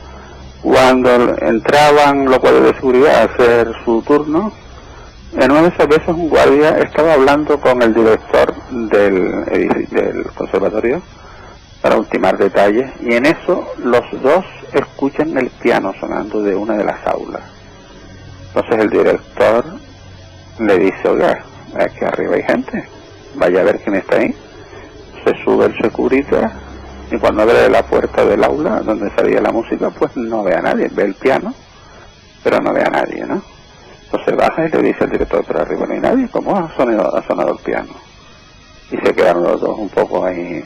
Q: cuando entraban los guardias de seguridad a hacer su turno, en una de esas veces un guardia estaba hablando con el director del conservatorio para ultimar detalles, y en eso los dos escuchan el piano sonando de una de las aulas. Entonces el director le dice: oiga, aquí arriba hay gente, vaya a ver quién está ahí. Se sube el securita y cuando abre la puerta del aula donde salía la música, pues no ve a nadie, ve el piano, pero no ve a nadie, ¿no? Entonces baja y le dice al director: pero arriba no hay nadie, ¿cómo ha sonado el piano? Y se quedaron los dos un poco ahí.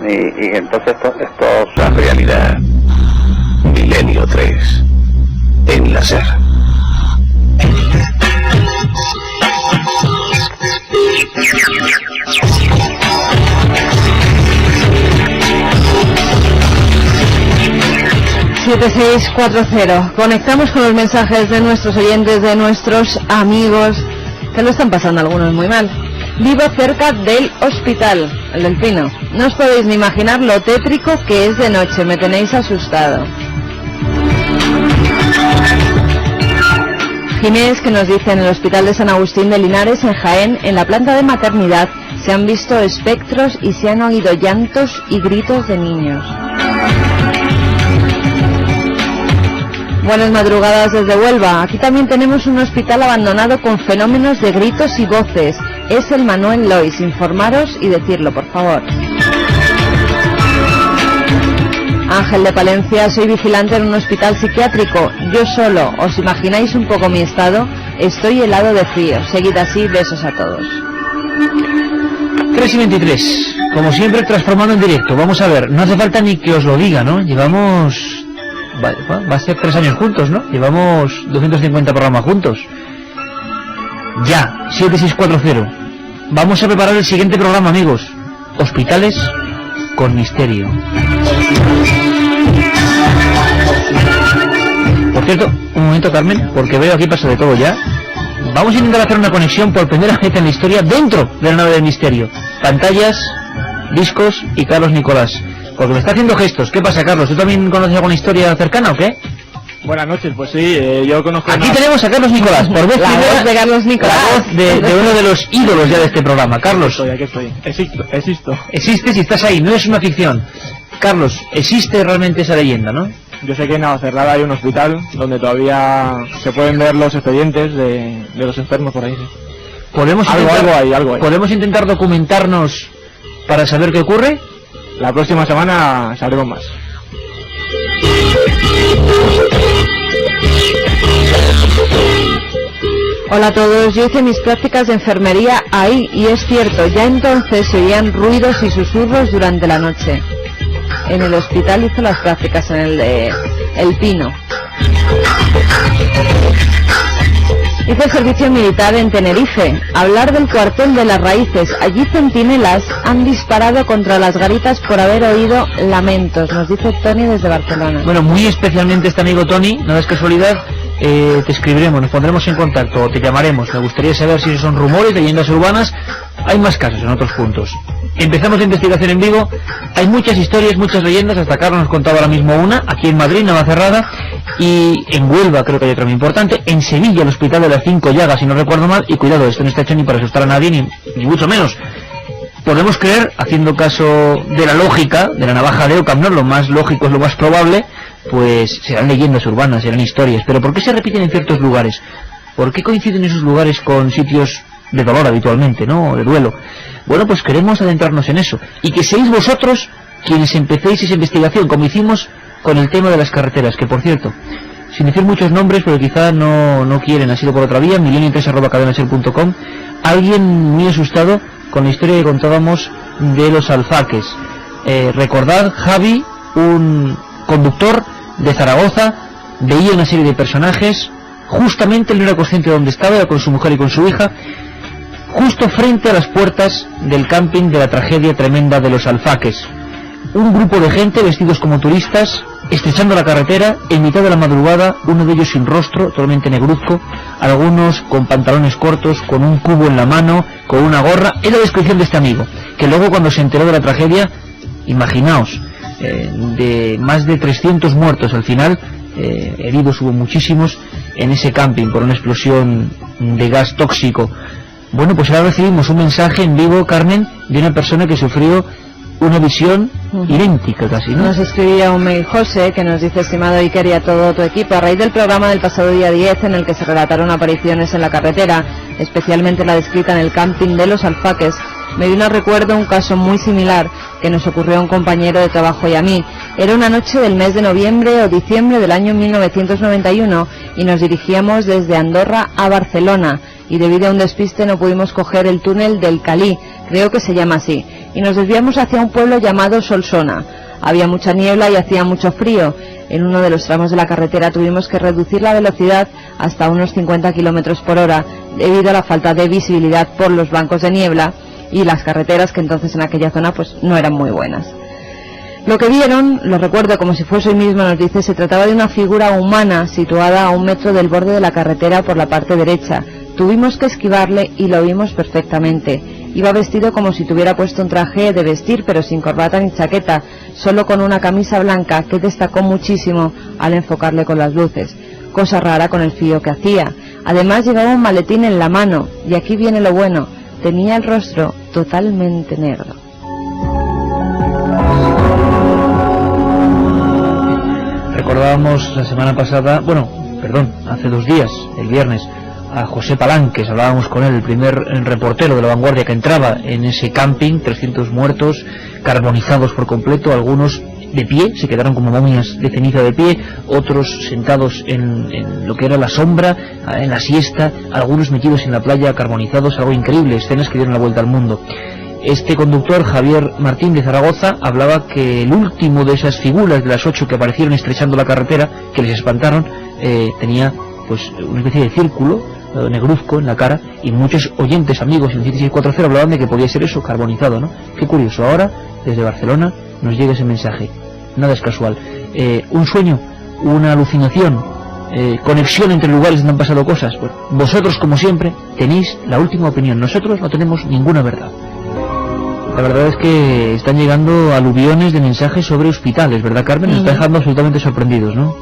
Q: Y entonces esto es la realidad.
G: Milenio 3 en la SER.
K: 7640. Conectamos con los mensajes de nuestros oyentes, de nuestros amigos, que lo están pasando algunos muy mal. Vivo cerca del hospital, el del Pino. No os podéis ni imaginar lo tétrico que es de noche, me tenéis asustado. Ginés, que nos dice: en el hospital de San Agustín de Linares, en Jaén, en la planta de maternidad, se han visto espectros y se han oído llantos y gritos de niños. Buenas madrugadas desde Huelva. Aquí también tenemos un hospital abandonado con fenómenos de gritos y voces. Es el Manuel Lois. Informaros y decirlo, por favor. Ángel de Palencia: soy vigilante en un hospital psiquiátrico. Yo solo. ¿Os imagináis un poco mi estado? Estoy helado de frío. Seguid así. Besos a todos.
P: 3:23. Como siempre, transformando en directo. Vamos a ver, no hace falta ni que os lo diga, ¿no? Llevamos... va a ser 3 años juntos, ¿no? Llevamos 250 programas juntos. Ya, 7640. Vamos a preparar el siguiente programa, amigos. Hospitales con misterio. Por cierto, un momento, Carmen, porque veo aquí pasa de todo ya. Vamos a intentar hacer una conexión por primera vez en la historia dentro de la nave del misterio. Pantallas, discos y Carlos Nicolás. Porque me está haciendo gestos. ¿Qué pasa, Carlos? ¿Tú también conoces alguna historia cercana o qué?
R: Buenas noches, pues sí, yo conozco...
P: Aquí tenemos a Carlos Nicolás, por vez
K: la voz de Carlos Nicolás.
P: La voz de uno de los ídolos ya de este programa. Carlos.
R: Aquí estoy. Existo.
P: Existes y estás ahí, no es una ficción. Carlos, existe realmente esa leyenda, ¿no?
R: Yo sé que en Navacerrada hay un hospital donde todavía se pueden ver los expedientes de los enfermos por ahí. ¿Sí?
P: Algo hay. ¿Podemos intentar documentarnos para saber qué ocurre?
R: La próxima semana sabremos más.
K: Hola a todos, yo hice mis prácticas de enfermería ahí y es cierto, ya entonces se oían ruidos y susurros durante la noche. En el hospital hice las prácticas, en el de El Pino. Hice el servicio militar en Tenerife. Hablar del cuartel de las Raíces. Allí centinelas han disparado contra las garitas por haber oído lamentos, nos dice Tony desde Barcelona.
P: Bueno, muy especialmente este amigo Tony, no es casualidad, te escribiremos, nos pondremos en contacto o te llamaremos. Me gustaría saber si son rumores, leyendas urbanas. Hay más casos en otros puntos. Empezamos la investigación en Vigo. Hay muchas historias, muchas leyendas. Hasta Carlos nos contaba ahora mismo una. Aquí en Madrid, Navacerrada. Y en Huelva creo que hay otra muy importante. En Sevilla, el Hospital de las 5 Llagas, si no recuerdo mal. Y cuidado, esto no está hecho ni para asustar a nadie, ni mucho menos. Podemos creer, haciendo caso de la lógica, de la navaja de Occam, ¿no? Lo más lógico es lo más probable, pues serán leyendas urbanas, serán historias. Pero ¿por qué se repiten en ciertos lugares? ¿Por qué coinciden esos lugares con sitios de dolor habitualmente, ¿no? De duelo. Bueno, pues queremos adentrarnos en eso. Y que seáis vosotros quienes empecéis esa investigación, como hicimos con el tema de las carreteras, que por cierto, sin decir muchos nombres, pero quizá no quieren, ha sido por otra vía, milenio3@cadenaser.com, alguien muy asustado con la historia que contábamos de los alfaques. Recordad, Javi, un conductor de Zaragoza, veía una serie de personajes, justamente él no era consciente de dónde estaba, era con su mujer y con su hija, justo frente a las puertas del camping de la tragedia tremenda de los alfaques. Un grupo de gente vestidos como turistas, estrechando la carretera, en mitad de la madrugada, uno de ellos sin rostro, totalmente negruzco, algunos con pantalones cortos, con un cubo en la mano, con una gorra. Es la descripción de este amigo, que luego cuando se enteró de la tragedia, imaginaos, de más de 300 muertos al final, heridos hubo muchísimos en ese camping por una explosión de gas tóxico. Bueno, pues ahora recibimos un mensaje en vivo, Carmen, de una persona que sufrió una visión idéntica casi, ¿no?
K: Nos escribía un mail José que nos dice: estimado Iker y a todo tu equipo, a raíz del programa del pasado día 10 en el que se relataron apariciones en la carretera, especialmente la descrita en el camping de los alfaques, me vino a recuerdo un caso muy similar que nos ocurrió a un compañero de trabajo y a mí. Era una noche del mes de noviembre o diciembre del año 1991 y nos dirigíamos desde Andorra a Barcelona y debido a un despiste no pudimos coger el túnel del Calí, creo que se llama así, y nos desviamos hacia un pueblo llamado Solsona. Había mucha niebla y hacía mucho frío. En uno de los tramos de la carretera tuvimos que reducir la velocidad hasta unos 50 kilómetros por hora debido a la falta de visibilidad por los bancos de niebla y las carreteras que entonces en aquella zona pues no eran muy buenas. Lo que vieron, lo recuerdo como si fuese hoy mismo, nos dice, se trataba de una figura humana situada a 1 metro del borde de la carretera por la parte derecha. Tuvimos que esquivarle y lo vimos perfectamente. Iba vestido como si tuviera puesto un traje de vestir, pero sin corbata ni chaqueta, solo con una camisa blanca que destacó muchísimo al enfocarle con las luces. Cosa rara con el frío que hacía. Además llevaba un maletín en la mano, y aquí viene lo bueno, tenía el rostro totalmente negro.
P: Recordábamos la semana pasada, hace 2 días, el viernes, a José Palanques, hablábamos con él, el primer reportero de La Vanguardia que entraba en ese camping, 300 muertos, carbonizados por completo, algunos de pie, se quedaron como momias de ceniza de pie, otros sentados en lo que era la sombra, en la siesta, algunos metidos en la playa, carbonizados, algo increíble, escenas que dieron la vuelta al mundo. Este conductor, Javier Martín de Zaragoza, hablaba que el último de esas figuras de las 8 que aparecieron estrechando la carretera, que les espantaron, tenía pues una especie de círculo negruzco en la cara, y muchos oyentes, amigos en 1640 hablaban de que podía ser eso, carbonizado, ¿no? Qué curioso, ahora desde Barcelona nos llega ese mensaje, nada es casual. Un sueño, una alucinación, conexión entre lugares donde han pasado cosas. Bueno, vosotros, como siempre, tenéis la última opinión, nosotros no tenemos ninguna verdad. La verdad es que están llegando aluviones de mensajes sobre hospitales, ¿verdad, Carmen? Nos está dejando absolutamente sorprendidos, ¿no?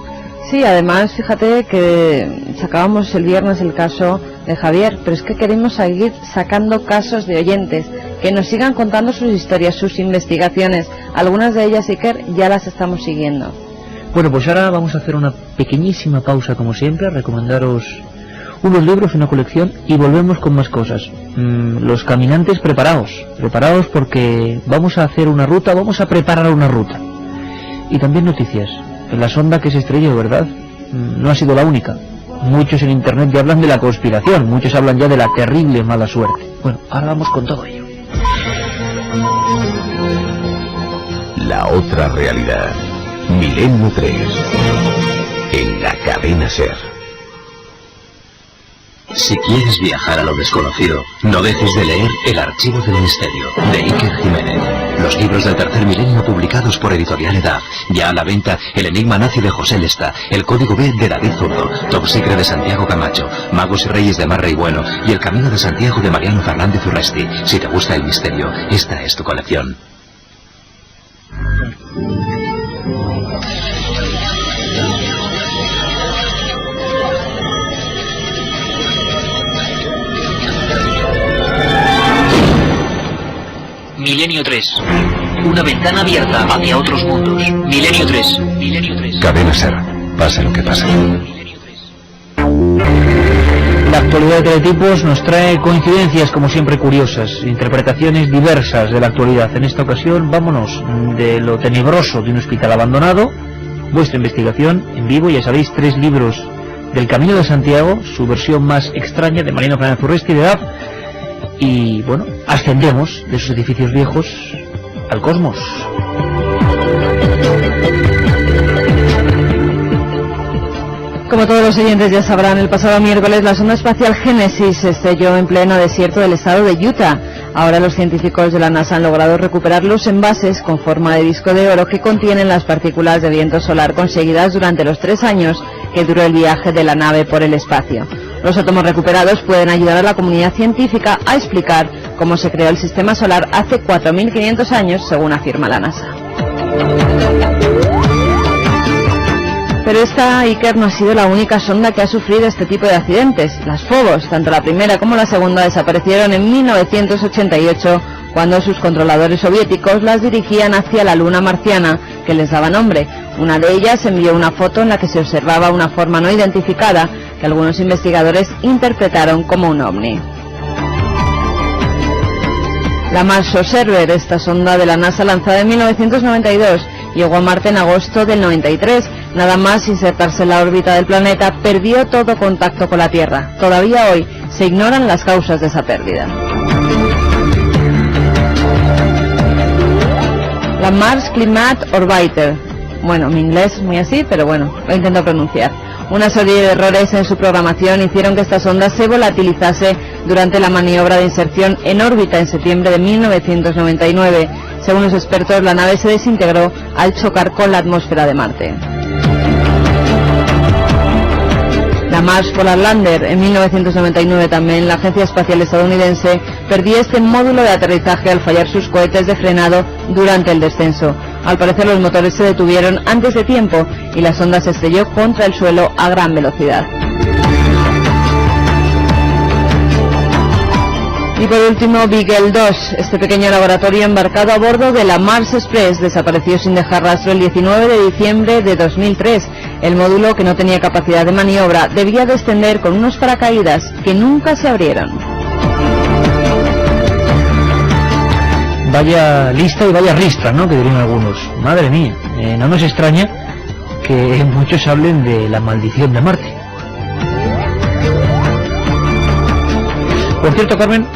K: Sí, además, fíjate que sacábamos el viernes el caso de Javier, pero es que queremos seguir sacando casos de oyentes, que nos sigan contando sus historias, sus investigaciones. Algunas de ellas, Iker, ya las estamos siguiendo.
P: Bueno, pues ahora vamos a hacer una pequeñísima pausa, como siempre, a recomendaros unos libros, una colección, y volvemos con más cosas. Los caminantes, preparaos porque vamos a hacer una ruta, vamos a preparar una ruta. Y también noticias. La sonda que se estrelló, ¿verdad? No ha sido la única. Muchos en internet ya hablan de la conspiración, muchos hablan ya de la terrible mala suerte. Bueno, ahora vamos con todo ello.
G: La otra realidad. Milenio 3. En la cadena SER.
D: Si quieres viajar a lo desconocido, no dejes de leer El Archivo del Misterio, de Iker Jiménez. Los libros del tercer milenio publicados por Editorial Edad. Ya a la venta El Enigma Nazi de José Lesta, El Código B de David Zurdo, Top Secret de Santiago Camacho, Magos y Reyes de Marrey Bueno y El Camino de Santiago de Mariano Fernández Urresti. Si te gusta el misterio, esta es tu colección.
B: Milenio 3. Una ventana abierta hacia otros mundos. Milenio 3. Milenio 3.
G: Cadena SER. Pase lo que pase.
P: La actualidad de Teletipos nos trae coincidencias, como siempre, curiosas, interpretaciones diversas de la actualidad. En esta ocasión, vámonos de lo tenebroso de un hospital abandonado, vuestra investigación en vivo, ya sabéis, 3 libros del Camino de Santiago, su versión más extraña, de Mariano Fernández Urresti, de edad. Y bueno, ascendemos de esos edificios viejos al cosmos.
K: Como todos los oyentes ya sabrán, el pasado miércoles la sonda espacial Génesis se estrelló en pleno desierto del estado de Utah. Ahora los científicos de la NASA han logrado recuperar los envases con forma de disco de oro que contienen las partículas de viento solar conseguidas durante los 3 años que duró el viaje de la nave por el espacio. Los átomos recuperados pueden ayudar a la comunidad científica a explicar cómo se creó el sistema solar hace 4.500 años, según afirma la NASA. Pero esta, Iker, no ha sido la única sonda que ha sufrido este tipo de accidentes. Las Phobos, tanto la primera como la segunda, desaparecieron en 1988, cuando sus controladores soviéticos las dirigían hacia la luna marciana, que les daba nombre. Una de ellas envió una foto en la que se observaba una forma no identificada, que algunos investigadores interpretaron como un ovni. La Mars Observer, esta sonda de la NASA lanzada en 1992, llegó a Marte en agosto del 93. Nada más insertarse en la órbita del planeta, perdió todo contacto con la Tierra. Todavía hoy se ignoran las causas de esa pérdida. La Mars Climate Orbiter. Bueno, mi inglés es muy así, pero bueno, lo intento pronunciar. Una serie de errores en su programación hicieron que esta sonda se volatilizase durante la maniobra de inserción en órbita en septiembre de 1999. Según los expertos, la nave se desintegró al chocar con la atmósfera de Marte. La Mars Polar Lander, en 1999 también, la Agencia Espacial Estadounidense perdía este módulo de aterrizaje al fallar sus cohetes de frenado durante el descenso. Al parecer los motores se detuvieron antes de tiempo y la sonda se estrelló contra el suelo a gran velocidad. Y por último, Beagle 2, este pequeño laboratorio embarcado a bordo de la Mars Express, desapareció sin dejar rastro el 19 de diciembre de 2003. El módulo, que no tenía capacidad de maniobra, debía descender con unos paracaídas que nunca se abrieron.
P: Vaya lista y vaya ristra, ¿no?, que dirían algunos. Madre mía, no nos extraña que muchos hablen de la maldición de Marte. Por cierto, Carmen,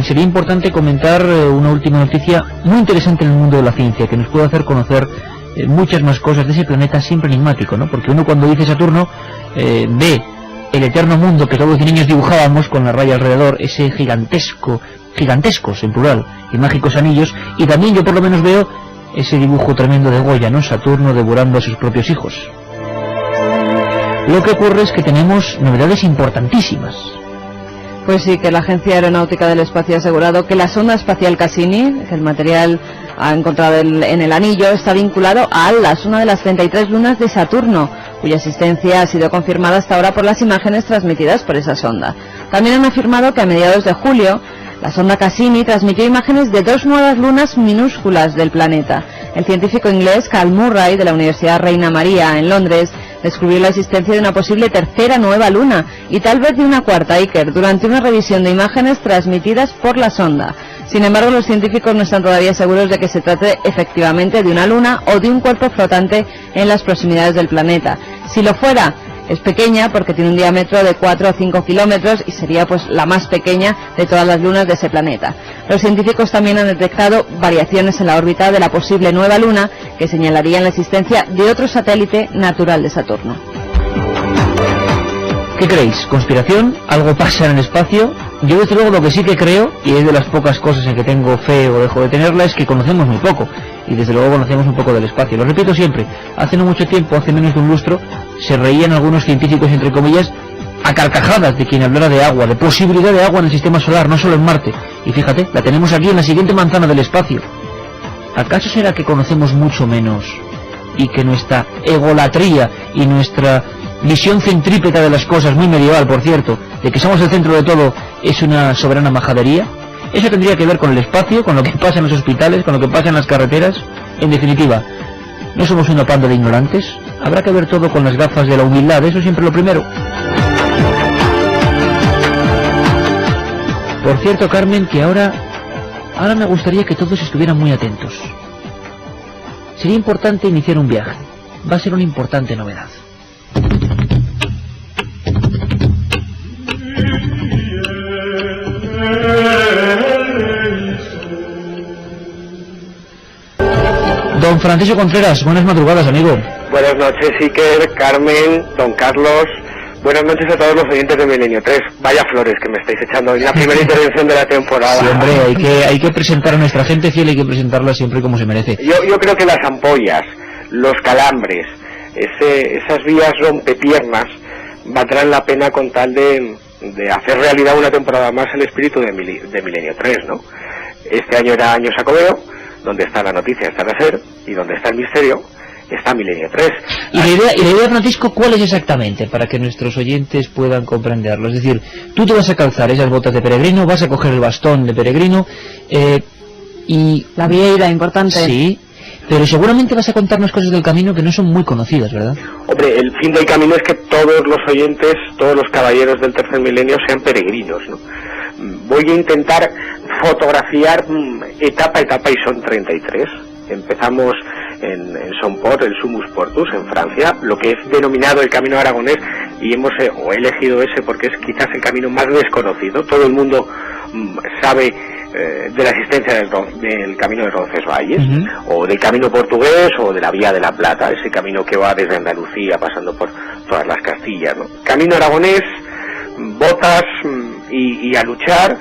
P: sería importante comentar una última noticia muy interesante en el mundo de la ciencia, que nos puede hacer conocer muchas más cosas de ese planeta siempre enigmático, ¿no? Porque uno, cuando dice Saturno, ve el eterno mundo que todos los niños dibujábamos con la raya alrededor, ese gigantescos en plural, y mágicos anillos, y también yo por lo menos veo ese dibujo tremendo de Goya, ¿no? Saturno devorando a sus propios hijos. Lo que ocurre es que tenemos novedades importantísimas.
K: Pues sí, que la Agencia Aeronáutica del Espacio ha asegurado que la sonda espacial Cassini, que el material ha encontrado en el anillo, está vinculado a Atlas, una de las 33 lunas de Saturno, cuya existencia ha sido confirmada hasta ahora por las imágenes transmitidas por esa sonda. También han afirmado que a mediados de julio, la sonda Cassini transmitió imágenes de 2 nuevas lunas minúsculas del planeta. El científico inglés Carl Murray, de la Universidad Reina María, en Londres, descubrió la existencia de una posible tercera nueva luna y tal vez de una cuarta, Iker, durante una revisión de imágenes transmitidas por la sonda. Sin embargo, los científicos no están todavía seguros de que se trate efectivamente de una luna o de un cuerpo flotante en las proximidades del planeta. Si lo fuera, es pequeña porque tiene un diámetro de 4 o 5 kilómetros y sería pues la más pequeña de todas las lunas de ese planeta. Los científicos también han detectado variaciones en la órbita de la posible nueva luna que señalarían la existencia de otro satélite natural de Saturno.
P: ¿Qué creéis? ¿Conspiración? ¿Algo pasa en el espacio? Yo desde luego lo que sí que creo, y es de las pocas cosas en que tengo fe o dejo de tenerla, es que conocemos muy poco, y desde luego conocemos un poco del espacio. Lo repito siempre, hace no mucho tiempo, hace menos de un lustro, se reían algunos científicos, entre comillas, a carcajadas de quien hablara de agua, de posibilidad de agua en el sistema solar, no solo en Marte. Y fíjate, la tenemos aquí en la siguiente manzana del espacio. ¿Acaso será que conocemos mucho menos y que nuestra egolatría y nuestra visión centrípeta de las cosas, muy medieval por cierto, de que somos el centro de todo, es una soberana majadería? Eso tendría que ver con el espacio, con lo que pasa en los hospitales, con lo que pasa en las carreteras. En definitiva, ¿no somos una panda de ignorantes? Habrá que ver todo con las gafas de la humildad, eso siempre lo primero. Por cierto, Carmen, que ahora me gustaría que todos estuvieran muy atentos. Sería importante iniciar un viaje. Va a ser una importante novedad. Don Francisco Contreras, buenas madrugadas, amigo.
S: Buenas noches, Iker, Carmen, don Carlos. Buenas noches a todos los oyentes de Milenio 3. Vaya flores que me estáis echando en la primera intervención de la temporada.
P: Sí, hombre, hay que presentar a nuestra gente fiel, hay que presentarla siempre como se merece.
S: Yo creo que las ampollas, los calambres, esas vías rompepiernas valdrán la pena con tal de hacer realidad una temporada más el espíritu de Milenio 3, ¿no? Este año era año Sacobeo, donde está la noticia está la SER, y donde está el misterio está Milenio 3.
P: Y la idea, Francisco, ¿cuál es exactamente? Para que nuestros oyentes puedan comprenderlo. Es decir, tú te vas a calzar esas botas de peregrino, vas a coger el bastón de peregrino, y...
K: La vieira, importante.
P: Sí, pero seguramente vas a contarnos cosas del camino que no son muy conocidas, ¿verdad?
S: Hombre, el fin del camino es que todos los oyentes, todos los caballeros del tercer milenio sean peregrinos, ¿no? Voy a intentar fotografiar etapa a etapa, y son 33. Empezamos en Somport, el Sumus Portus, en Francia, lo que es denominado el Camino Aragonés, y he elegido ese porque es quizás el camino más desconocido. Todo el mundo sabe de la existencia del Camino de Roncesvalles, o del Camino Portugués, o de la Vía de la Plata, ese camino que va desde Andalucía pasando por todas las Castillas, ¿no? Camino Aragonés, botas y a luchar.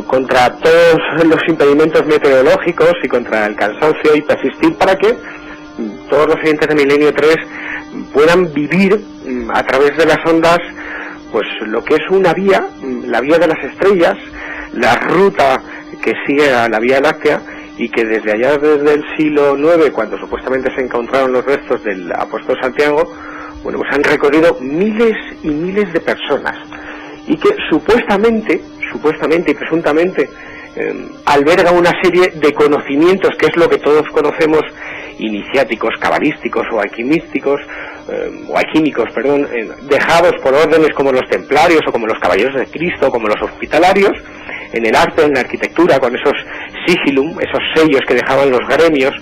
S: contra todos los impedimentos meteorológicos y contra el cansancio y persistir para que todos los oyentes de Milenio 3 puedan vivir a través de las ondas pues lo que es una vía, la vía de las estrellas, la ruta que sigue a la Vía Láctea, y que desde allá, desde el siglo IX, cuando supuestamente se encontraron los restos del apóstol Santiago, bueno, pues han recorrido miles y miles de personas, y que supuestamente y presuntamente alberga una serie de conocimientos, que es lo que todos conocemos, iniciáticos, cabalísticos o alquimísticos, dejados por órdenes como los templarios o como los caballeros de Cristo, como los hospitalarios, en el arte, en la arquitectura, con esos sigilum, esos sellos que dejaban los gremios,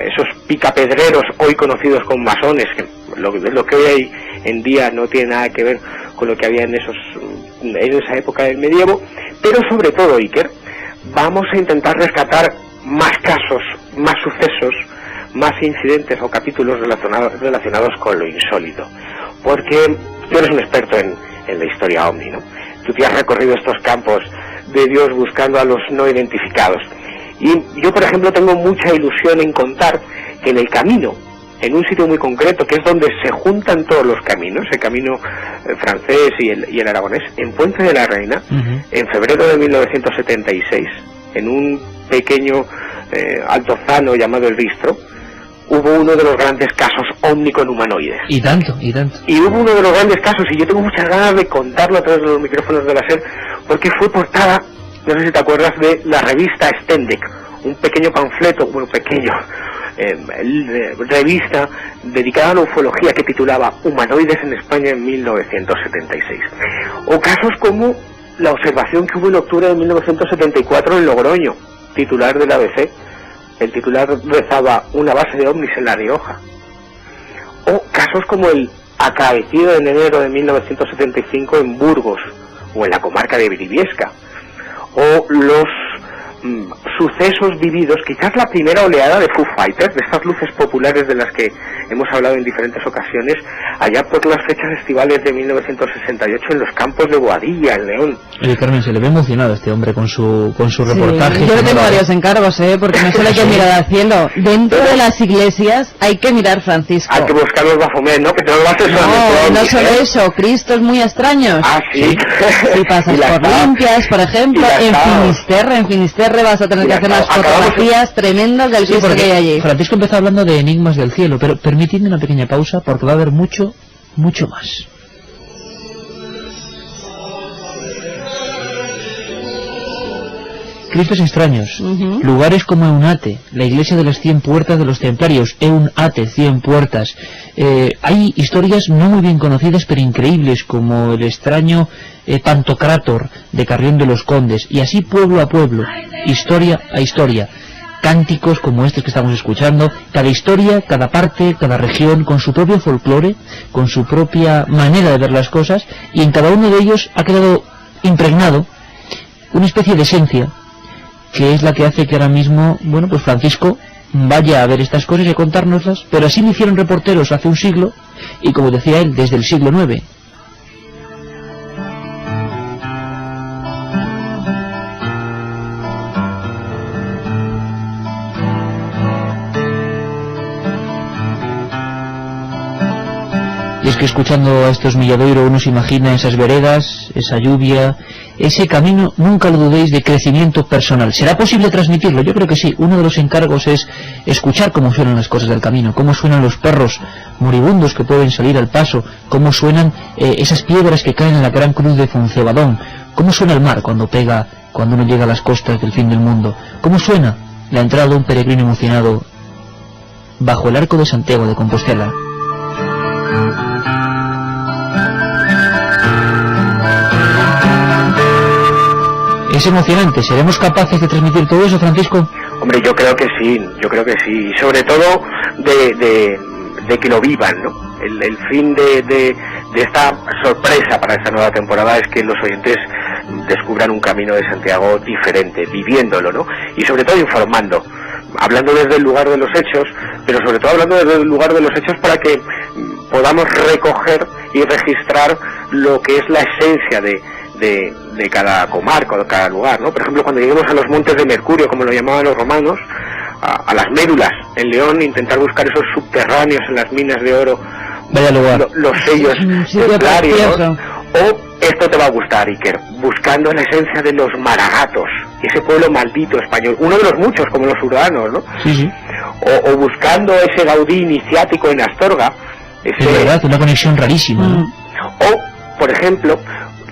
S: esos picapedreros hoy conocidos como masones, que lo que hoy hay en día no tiene nada que ver con lo que había en esa época del medievo. Pero sobre todo, Iker, vamos a intentar rescatar más casos, más sucesos, más incidentes o capítulos relacionados con lo insólito, porque tú eres un experto en la historia ovni, ¿no? Tú te has recorrido estos campos de Dios buscando a los no identificados, y yo, por ejemplo, tengo mucha ilusión en contar que en el camino, en un sitio muy concreto, que es donde se juntan todos los caminos, el camino francés y el aragonés, en Puente de la Reina, en febrero de 1976, en un pequeño altozano llamado El Ristro, hubo uno de los grandes casos ovni con humanoides.
B: Y tanto.
S: Y hubo uno de los grandes casos, y yo tengo muchas ganas de contarlo a través de los micrófonos de la SER, porque fue portada, no sé si te acuerdas, de la revista Stendek, un pequeño panfleto, revista dedicada a la ufología, que titulaba Humanoides en España en 1976. O casos como la observación que hubo en octubre de 1974 en Logroño, titular del ABC. El titular rezaba: una base de ovnis en La Rioja. O casos como el acaecido en enero de 1975 en Burgos, o en la comarca de Briviesca. O los sucesos vividos, quizás la primera oleada de Foo Fighters, de estas luces populares de las que hemos hablado en diferentes ocasiones, allá por las fechas estivales de 1968 en los campos de Boadilla, en León.
B: Oye, Carmen, se le ve emocionado a este hombre con su reportaje.
K: Yo le tengo varios encargos, porque no solo hay que mirar al cielo. Dentro de las iglesias hay que mirar, Francisco.
S: Hay que buscar los Baphomet, ¿no? Que te lo haces
K: no solo eso, Cristos muy extraños.
S: Ah, sí.
K: Si pasas por Limpias, por ejemplo, en Finisterre vas a tener que hacer unas fotografías tremendas del Cristo que hay allí.
B: Francisco empezó hablando de enigmas del cielo, pero permitidme una pequeña pausa, porque va a haber mucho más. Cristos extraños, lugares como Eunate, la iglesia de las 100 puertas de los templarios, Eunate, 100 puertas. Hay historias no muy bien conocidas pero increíbles, como el extraño Pantocrátor de Carrión de los Condes, y así pueblo a pueblo, historia a historia. Cánticos como estos que estamos escuchando, cada historia, cada parte, cada región, con su propio folclore, con su propia manera de ver las cosas, y en cada uno de ellos ha quedado impregnado una especie de esencia, que es la que hace que ahora mismo, pues Francisco vaya a ver estas cosas y a contárnoslas, pero así lo hicieron reporteros hace un siglo, y como decía él, desde el siglo IX. Y es que escuchando a estos Milladoiro uno se imagina esas veredas, esa lluvia, ese camino, nunca lo dudéis, de crecimiento personal. ¿Será posible transmitirlo? Yo creo que sí. Uno de los encargos es escuchar cómo suenan las cosas del camino, cómo suenan los perros moribundos que pueden salir al paso, cómo suenan esas piedras que caen en la gran cruz de Foncebadón, cómo suena el mar cuando uno llega a las costas del fin del mundo, cómo suena la entrada de un peregrino emocionado bajo el arco de Santiago de Compostela. Es emocionante. ¿Seremos capaces de transmitir todo eso, Francisco?
S: Hombre, yo creo que sí, y sobre todo de que lo vivan, ¿no? El fin de esta sorpresa para esta nueva temporada es que los oyentes descubran un camino de Santiago diferente, viviéndolo, ¿no? Y sobre todo informando, hablando desde el lugar de los hechos, pero sobre todo hablando desde el lugar de los hechos para que podamos recoger y registrar lo que es la esencia de de cada comarca o de cada lugar, ¿no? Por ejemplo, cuando lleguemos a los montes de Mercurio, como lo llamaban los romanos, a las médulas en León, intentar buscar esos subterráneos en las minas de oro,
P: vaya lugar,
S: los sellos templarios, o esto te va a gustar, Iker, buscando la esencia de los maragatos, ese pueblo maldito español, uno de los muchos como los urbanos, ¿no?
P: Sí, sí.
S: O buscando ese Gaudí iniciático en Astorga,
P: es verdad, una conexión rarísima, ¿no?
S: O, por ejemplo,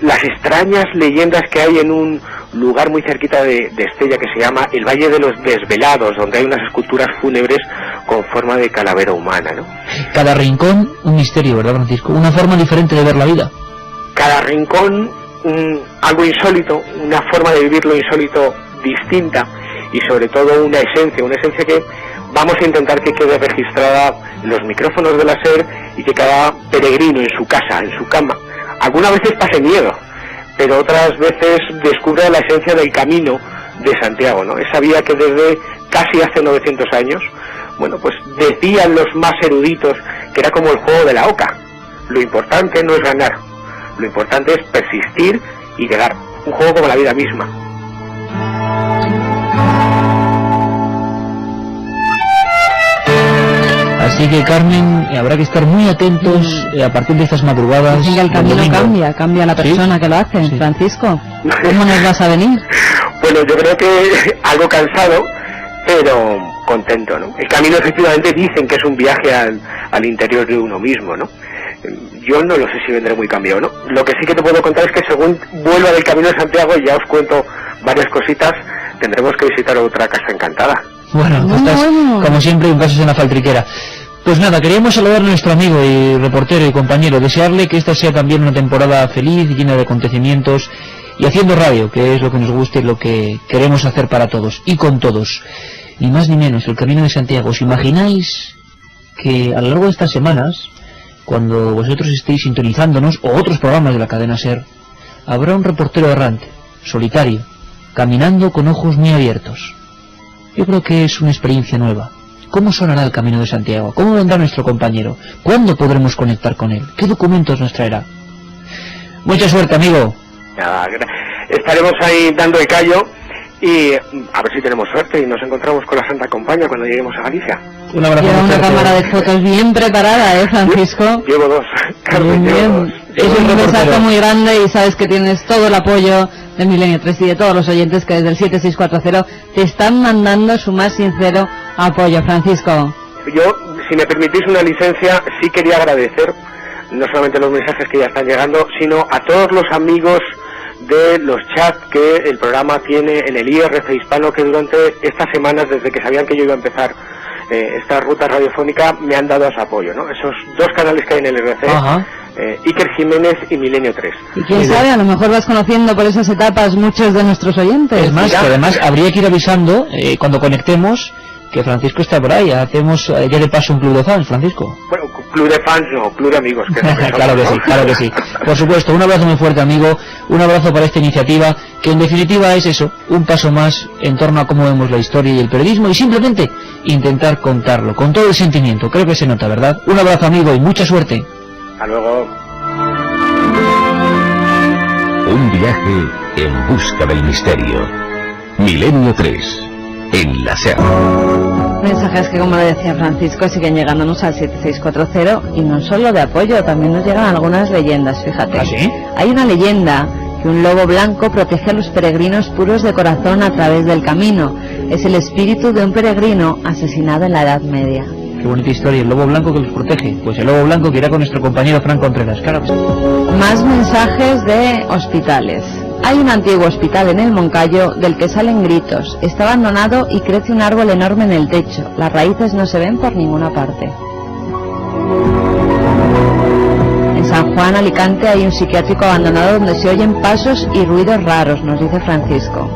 S: las extrañas leyendas que hay en un lugar muy cerquita de Estella que se llama el Valle de los Desvelados, donde hay unas esculturas fúnebres con forma de calavera humana, ¿no?
P: Cada rincón un misterio, ¿verdad, Francisco? Una forma diferente de ver la vida.
S: Cada rincón algo insólito, una forma de vivir lo insólito distinta, y sobre todo una esencia que vamos a intentar que quede registrada en los micrófonos de la SER, y que cada peregrino en su casa, en su cama, algunas veces pase miedo, pero otras veces descubra la esencia del Camino de Santiago, ¿no? Esa vía que desde casi hace 900 años, bueno, pues decían los más eruditos que era como el juego de la oca. Lo importante no es ganar, lo importante es persistir y llegar. Un juego como la vida misma.
P: Así que, Carmen, habrá que estar muy atentos a partir de estas madrugadas.
K: Sí, el camino cambia la persona que lo hace, sí. Francisco, ¿cómo nos vas a venir?
S: Bueno, yo creo que algo cansado, pero contento, ¿no? El camino, efectivamente, dicen que es un viaje al interior de uno mismo, ¿no? Yo no lo sé si vendré muy cambiado, ¿no? Lo que sí que te puedo contar es que según vuelva del Camino de Santiago, y ya os cuento varias cositas, tendremos que visitar otra casa encantada.
P: Bueno, como siempre, un caso en la faltriquera. Pues nada, queríamos saludar a nuestro amigo y reportero y compañero, desearle que esta sea también una temporada feliz, llena de acontecimientos, y haciendo radio, que es lo que nos gusta y lo que queremos hacer para todos, y con todos. Ni más ni menos, el Camino de Santiago. ¿Os imagináis que a lo largo de estas semanas, cuando vosotros estéis sintonizándonos, o otros programas de la cadena SER, habrá un reportero errante, solitario, caminando con ojos muy abiertos? Yo creo que es una experiencia nueva. ¿Cómo sonará el Camino de Santiago? ¿Cómo vendrá nuestro compañero? ¿Cuándo podremos conectar con él? ¿Qué documentos nos traerá? Mucha suerte, amigo.
S: Estaremos ahí dando el callo, y a ver si tenemos suerte y nos encontramos con la Santa Compañía cuando lleguemos a Galicia.
P: Un abrazo.
K: Lleva una cámara de fotos bien preparada, Francisco.
S: Llevo dos, Carmen, llevo dos.
K: Es un besazo muy grande, y sabes que tienes todo el apoyo de Milenio 3 y de todos los oyentes que desde el 7640 te están mandando su más sincero apoyo, Francisco.
S: Yo, si me permitís una licencia, sí quería agradecer no solamente los mensajes que ya están llegando, sino a todos los amigos de los chats que el programa tiene en el IRC hispano, que durante estas semanas, desde que sabían que yo iba a empezar esta ruta radiofónica, me han dado ese apoyo, ¿no? Esos dos canales que hay en el IRC, Iker Jiménez y Milenio 3.
K: Y quién sabe, a lo mejor vas conociendo por esas etapas muchos de nuestros oyentes.
P: Es más, que además habría que ir avisando cuando conectemos que Francisco está por ahí. Hacemos ya de paso un club de fans, Francisco.
S: Bueno, club de fans no, club de amigos. Que
P: claro que sí, claro que sí. Por supuesto, un abrazo muy fuerte, amigo. Un abrazo para esta iniciativa, que en definitiva es eso, un paso más en torno a cómo vemos la historia y el periodismo, y simplemente intentar contarlo con todo el sentimiento. Creo que se nota, ¿verdad? Un abrazo, amigo, y mucha suerte.
S: Hasta luego.
G: Un viaje en busca del misterio. Milenio 3, en la SER.
K: Mensajes que, como lo decía Francisco, siguen llegándonos al 7640, y no solo de apoyo, también nos llegan algunas leyendas, fíjate.
P: ¿Ah, sí?
K: Hay una leyenda que un lobo blanco protege a los peregrinos puros de corazón a través del camino. Es el espíritu de un peregrino asesinado en la Edad Media.
P: Qué bonita historia, el lobo blanco que los protege. Pues el lobo blanco que irá con nuestro compañero Franco Contreras. Claro.
K: Más mensajes de hospitales. Hay un antiguo hospital en el Moncayo del que salen gritos. Está abandonado y crece un árbol enorme en el techo. Las raíces no se ven por ninguna parte. En San Juan, Alicante, hay un psiquiátrico abandonado donde se oyen pasos y ruidos raros, nos dice Francisco.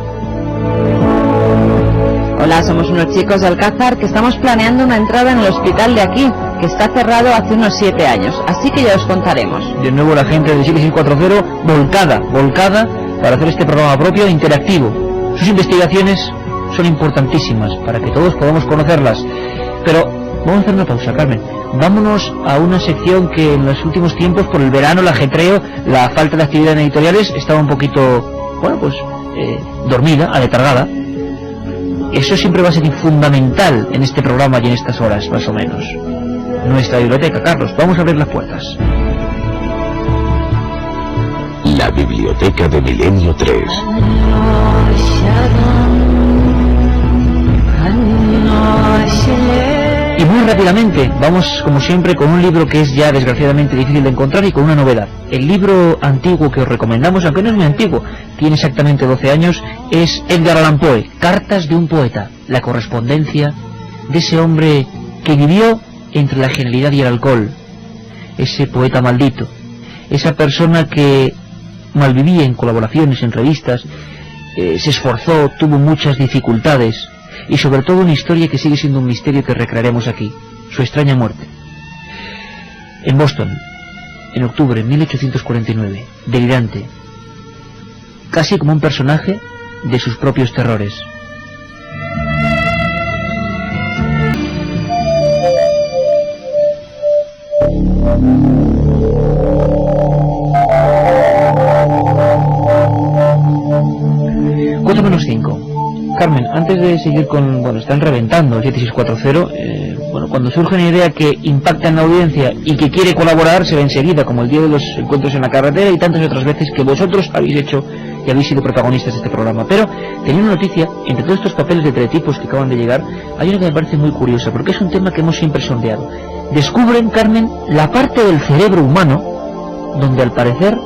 K: Hola, somos unos chicos de Alcázar que estamos planeando una entrada en el hospital de aquí, que está cerrado hace unos 7 años, así que ya os contaremos.
P: De nuevo la gente de 7640 volcada para hacer este programa propio e interactivo. Sus investigaciones son importantísimas para que todos podamos conocerlas. Pero vamos a hacer una pausa, Carmen. vámonos a una sección que en los últimos tiempos, por el verano, el ajetreo, la falta de actividad en editoriales, estaba un poquito, bueno, pues dormida, aletargada. Eso siempre va a ser fundamental en este programa y en estas horas, más o menos. Nuestra biblioteca, Carlos, vamos a abrir las puertas.
G: La biblioteca de Milenio 3.
P: Y muy rápidamente, vamos como siempre con un libro que es ya desgraciadamente difícil de encontrar y con una novedad. El libro antiguo que os recomendamos, aunque no es muy antiguo, tiene exactamente 12 años, es Edgar Allan Poe, Cartas de un poeta, la correspondencia de ese hombre que vivió entre la genialidad y el alcohol, ese poeta maldito, esa persona que malvivía en colaboraciones, en revistas, se esforzó, tuvo muchas dificultades, y sobre todo una historia que sigue siendo un misterio que recrearemos aquí, su extraña muerte. En Boston, en octubre de 1849, delirante, casi como un personaje de sus propios terrores. Cuatro menos 5. Carmen, antes de seguir con... Bueno, están reventando el 7640. Bueno, cuando surge una idea que impacta en la audiencia y que quiere colaborar, se ve enseguida, como el día de los encuentros en la carretera y tantas otras veces que vosotros habéis hecho y habéis sido protagonistas de este programa. Pero tenía una noticia, entre todos estos papeles de teletipos que acaban de llegar, hay una que me parece muy curiosa, porque es un tema que hemos siempre sondeado. Descubren, Carmen, la parte del cerebro humano donde al parecer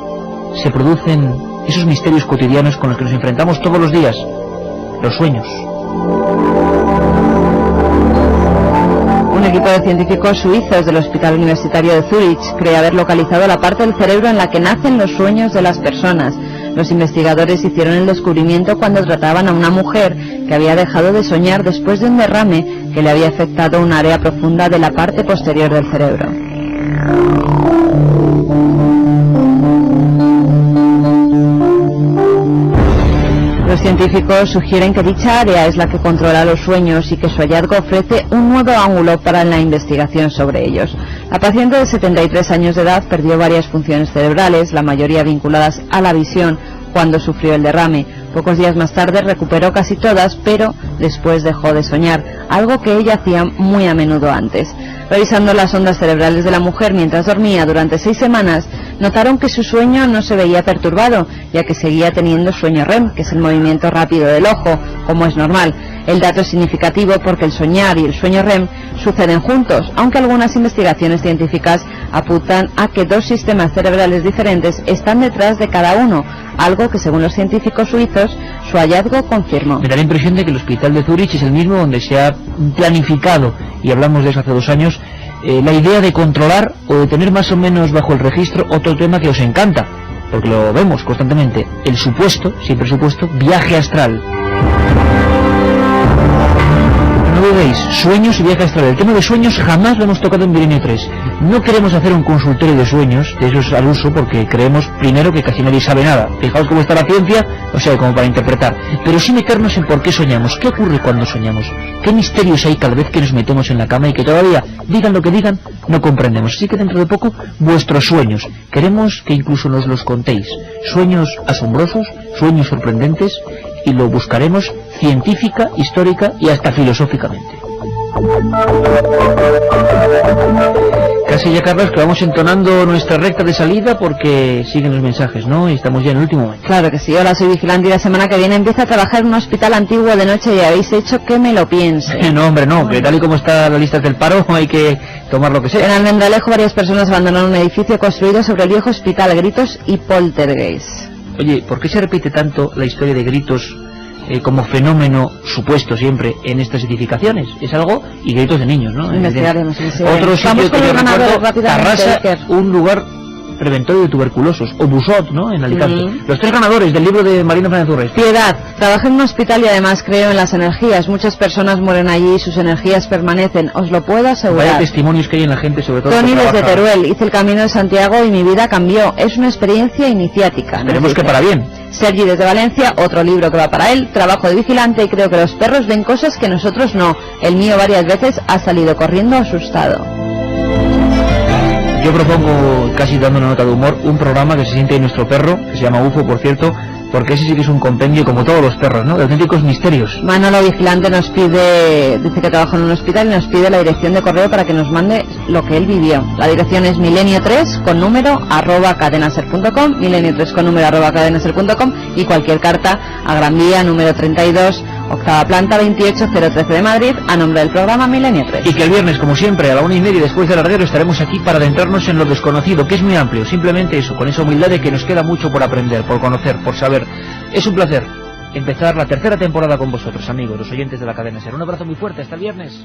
P: se producen esos misterios cotidianos con los que nos enfrentamos todos los días. Los sueños.
T: Un equipo de científicos suizos del Hospital Universitario de Zúrich cree haber localizado la parte del cerebro en la que nacen los sueños de las personas. Los investigadores hicieron el descubrimiento cuando trataban a una mujer que había dejado de soñar después de un derrame que le había afectado un área profunda de la parte posterior del cerebro. Los científicos sugieren que dicha área es la que controla los sueños y que su hallazgo ofrece un nuevo ángulo para la investigación sobre ellos. La paciente de 73 años de edad perdió varias funciones cerebrales, la mayoría vinculadas a la visión, cuando sufrió el derrame. Pocos días más tarde recuperó casi todas, pero después dejó de soñar, algo que ella hacía muy a menudo antes. Revisando las ondas cerebrales de la mujer mientras dormía durante 6 semanas, notaron que su sueño no se veía perturbado, ya que seguía teniendo sueño REM, que es el movimiento rápido del ojo, como es normal. El dato es significativo porque el soñar y el sueño REM suceden juntos, aunque algunas investigaciones científicas apuntan a que dos sistemas cerebrales diferentes están detrás de cada uno, algo que según los científicos suizos su hallazgo confirmó.
P: Me da la impresión de que el hospital de Zúrich es el mismo donde se ha planificado, y hablamos de eso hace 2 años, la idea de controlar o de tener más o menos bajo el registro otro tema que os encanta, porque lo vemos constantemente, el supuesto, siempre supuesto, viaje astral. No dudéis, sueños y viaje astral. El tema de sueños jamás lo hemos tocado en Milenio 3. No queremos hacer un consultorio de sueños, de esos al uso, porque creemos, primero, que casi nadie sabe nada. Fijaos cómo está la ciencia, o sea, como para interpretar. Pero sí meternos en por qué soñamos, qué ocurre cuando soñamos, qué misterios hay cada vez que nos metemos en la cama y que todavía, digan lo que digan, no comprendemos. Así que dentro de poco, vuestros sueños. Queremos que incluso nos los contéis. Sueños asombrosos, sueños sorprendentes, y lo buscaremos científica, histórica y hasta filosóficamente. Casi ya, Carlos, que vamos entonando nuestra recta de salida porque siguen los mensajes, ¿no? Y estamos ya en el último momento.
T: Claro que sí. Hola, soy vigilante y la semana que viene empiezo a trabajar en un hospital antiguo de noche y habéis hecho que me lo piense.
P: No, hombre, no, que tal y como está la lista del paro hay que tomar lo que sea.
T: En Almendralejo varias personas abandonaron un edificio construido sobre el viejo hospital, gritos y poltergeist.
P: Oye, ¿por qué se repite tanto la historia de gritos como fenómeno supuesto siempre en estas edificaciones? Es algo, y gritos de niños, ¿no?
T: Investigaremos.
P: Otro sitio que yo recuerdo, Tarrasa, un lugar preventorio de tuberculosos, o Busot, ¿no?, en Alicante. Los 3 ganadores del libro de Marina Fernández Urrez.
T: Piedad, trabajé en un hospital y además creo en las energías. Muchas personas mueren allí y sus energías permanecen, os lo puedo asegurar.
P: Vaya testimonios que hay en la gente, sobre todo.
T: Tony desde Teruel, hice el camino de Santiago y mi vida cambió. Es una experiencia iniciática.
P: Esperemos que para bien.
T: Sergi desde Valencia, otro libro que va para él, trabajo de vigilante y creo que los perros ven cosas que nosotros no. El mío varias veces ha salido corriendo asustado.
P: Yo propongo, casi dando una nota de humor, un programa que se siente en nuestro perro, que se llama UFO, por cierto, porque ese sí que es un compendio, como todos los perros, ¿no?, de auténticos misterios.
T: Manolo Vigilante nos pide, dice que trabaja en un hospital y nos pide la dirección de correo para que nos mande lo que él vivió. La dirección es milenio3 con número @cadenaser.com, milenio3 con número @cadenaser.com, y cualquier carta a Gran Vía número 32, octava planta, 28013 de Madrid, a nombre del programa Milenio 3.
P: Y que el viernes, como siempre, a la 1:30 después del larguero, estaremos aquí para adentrarnos en lo desconocido, que es muy amplio. Simplemente eso, con esa humildad de que nos queda mucho por aprender, por conocer, por saber. Es un placer empezar la tercera temporada con vosotros, amigos, los oyentes de la Cadena SER. Un abrazo muy fuerte, hasta el viernes.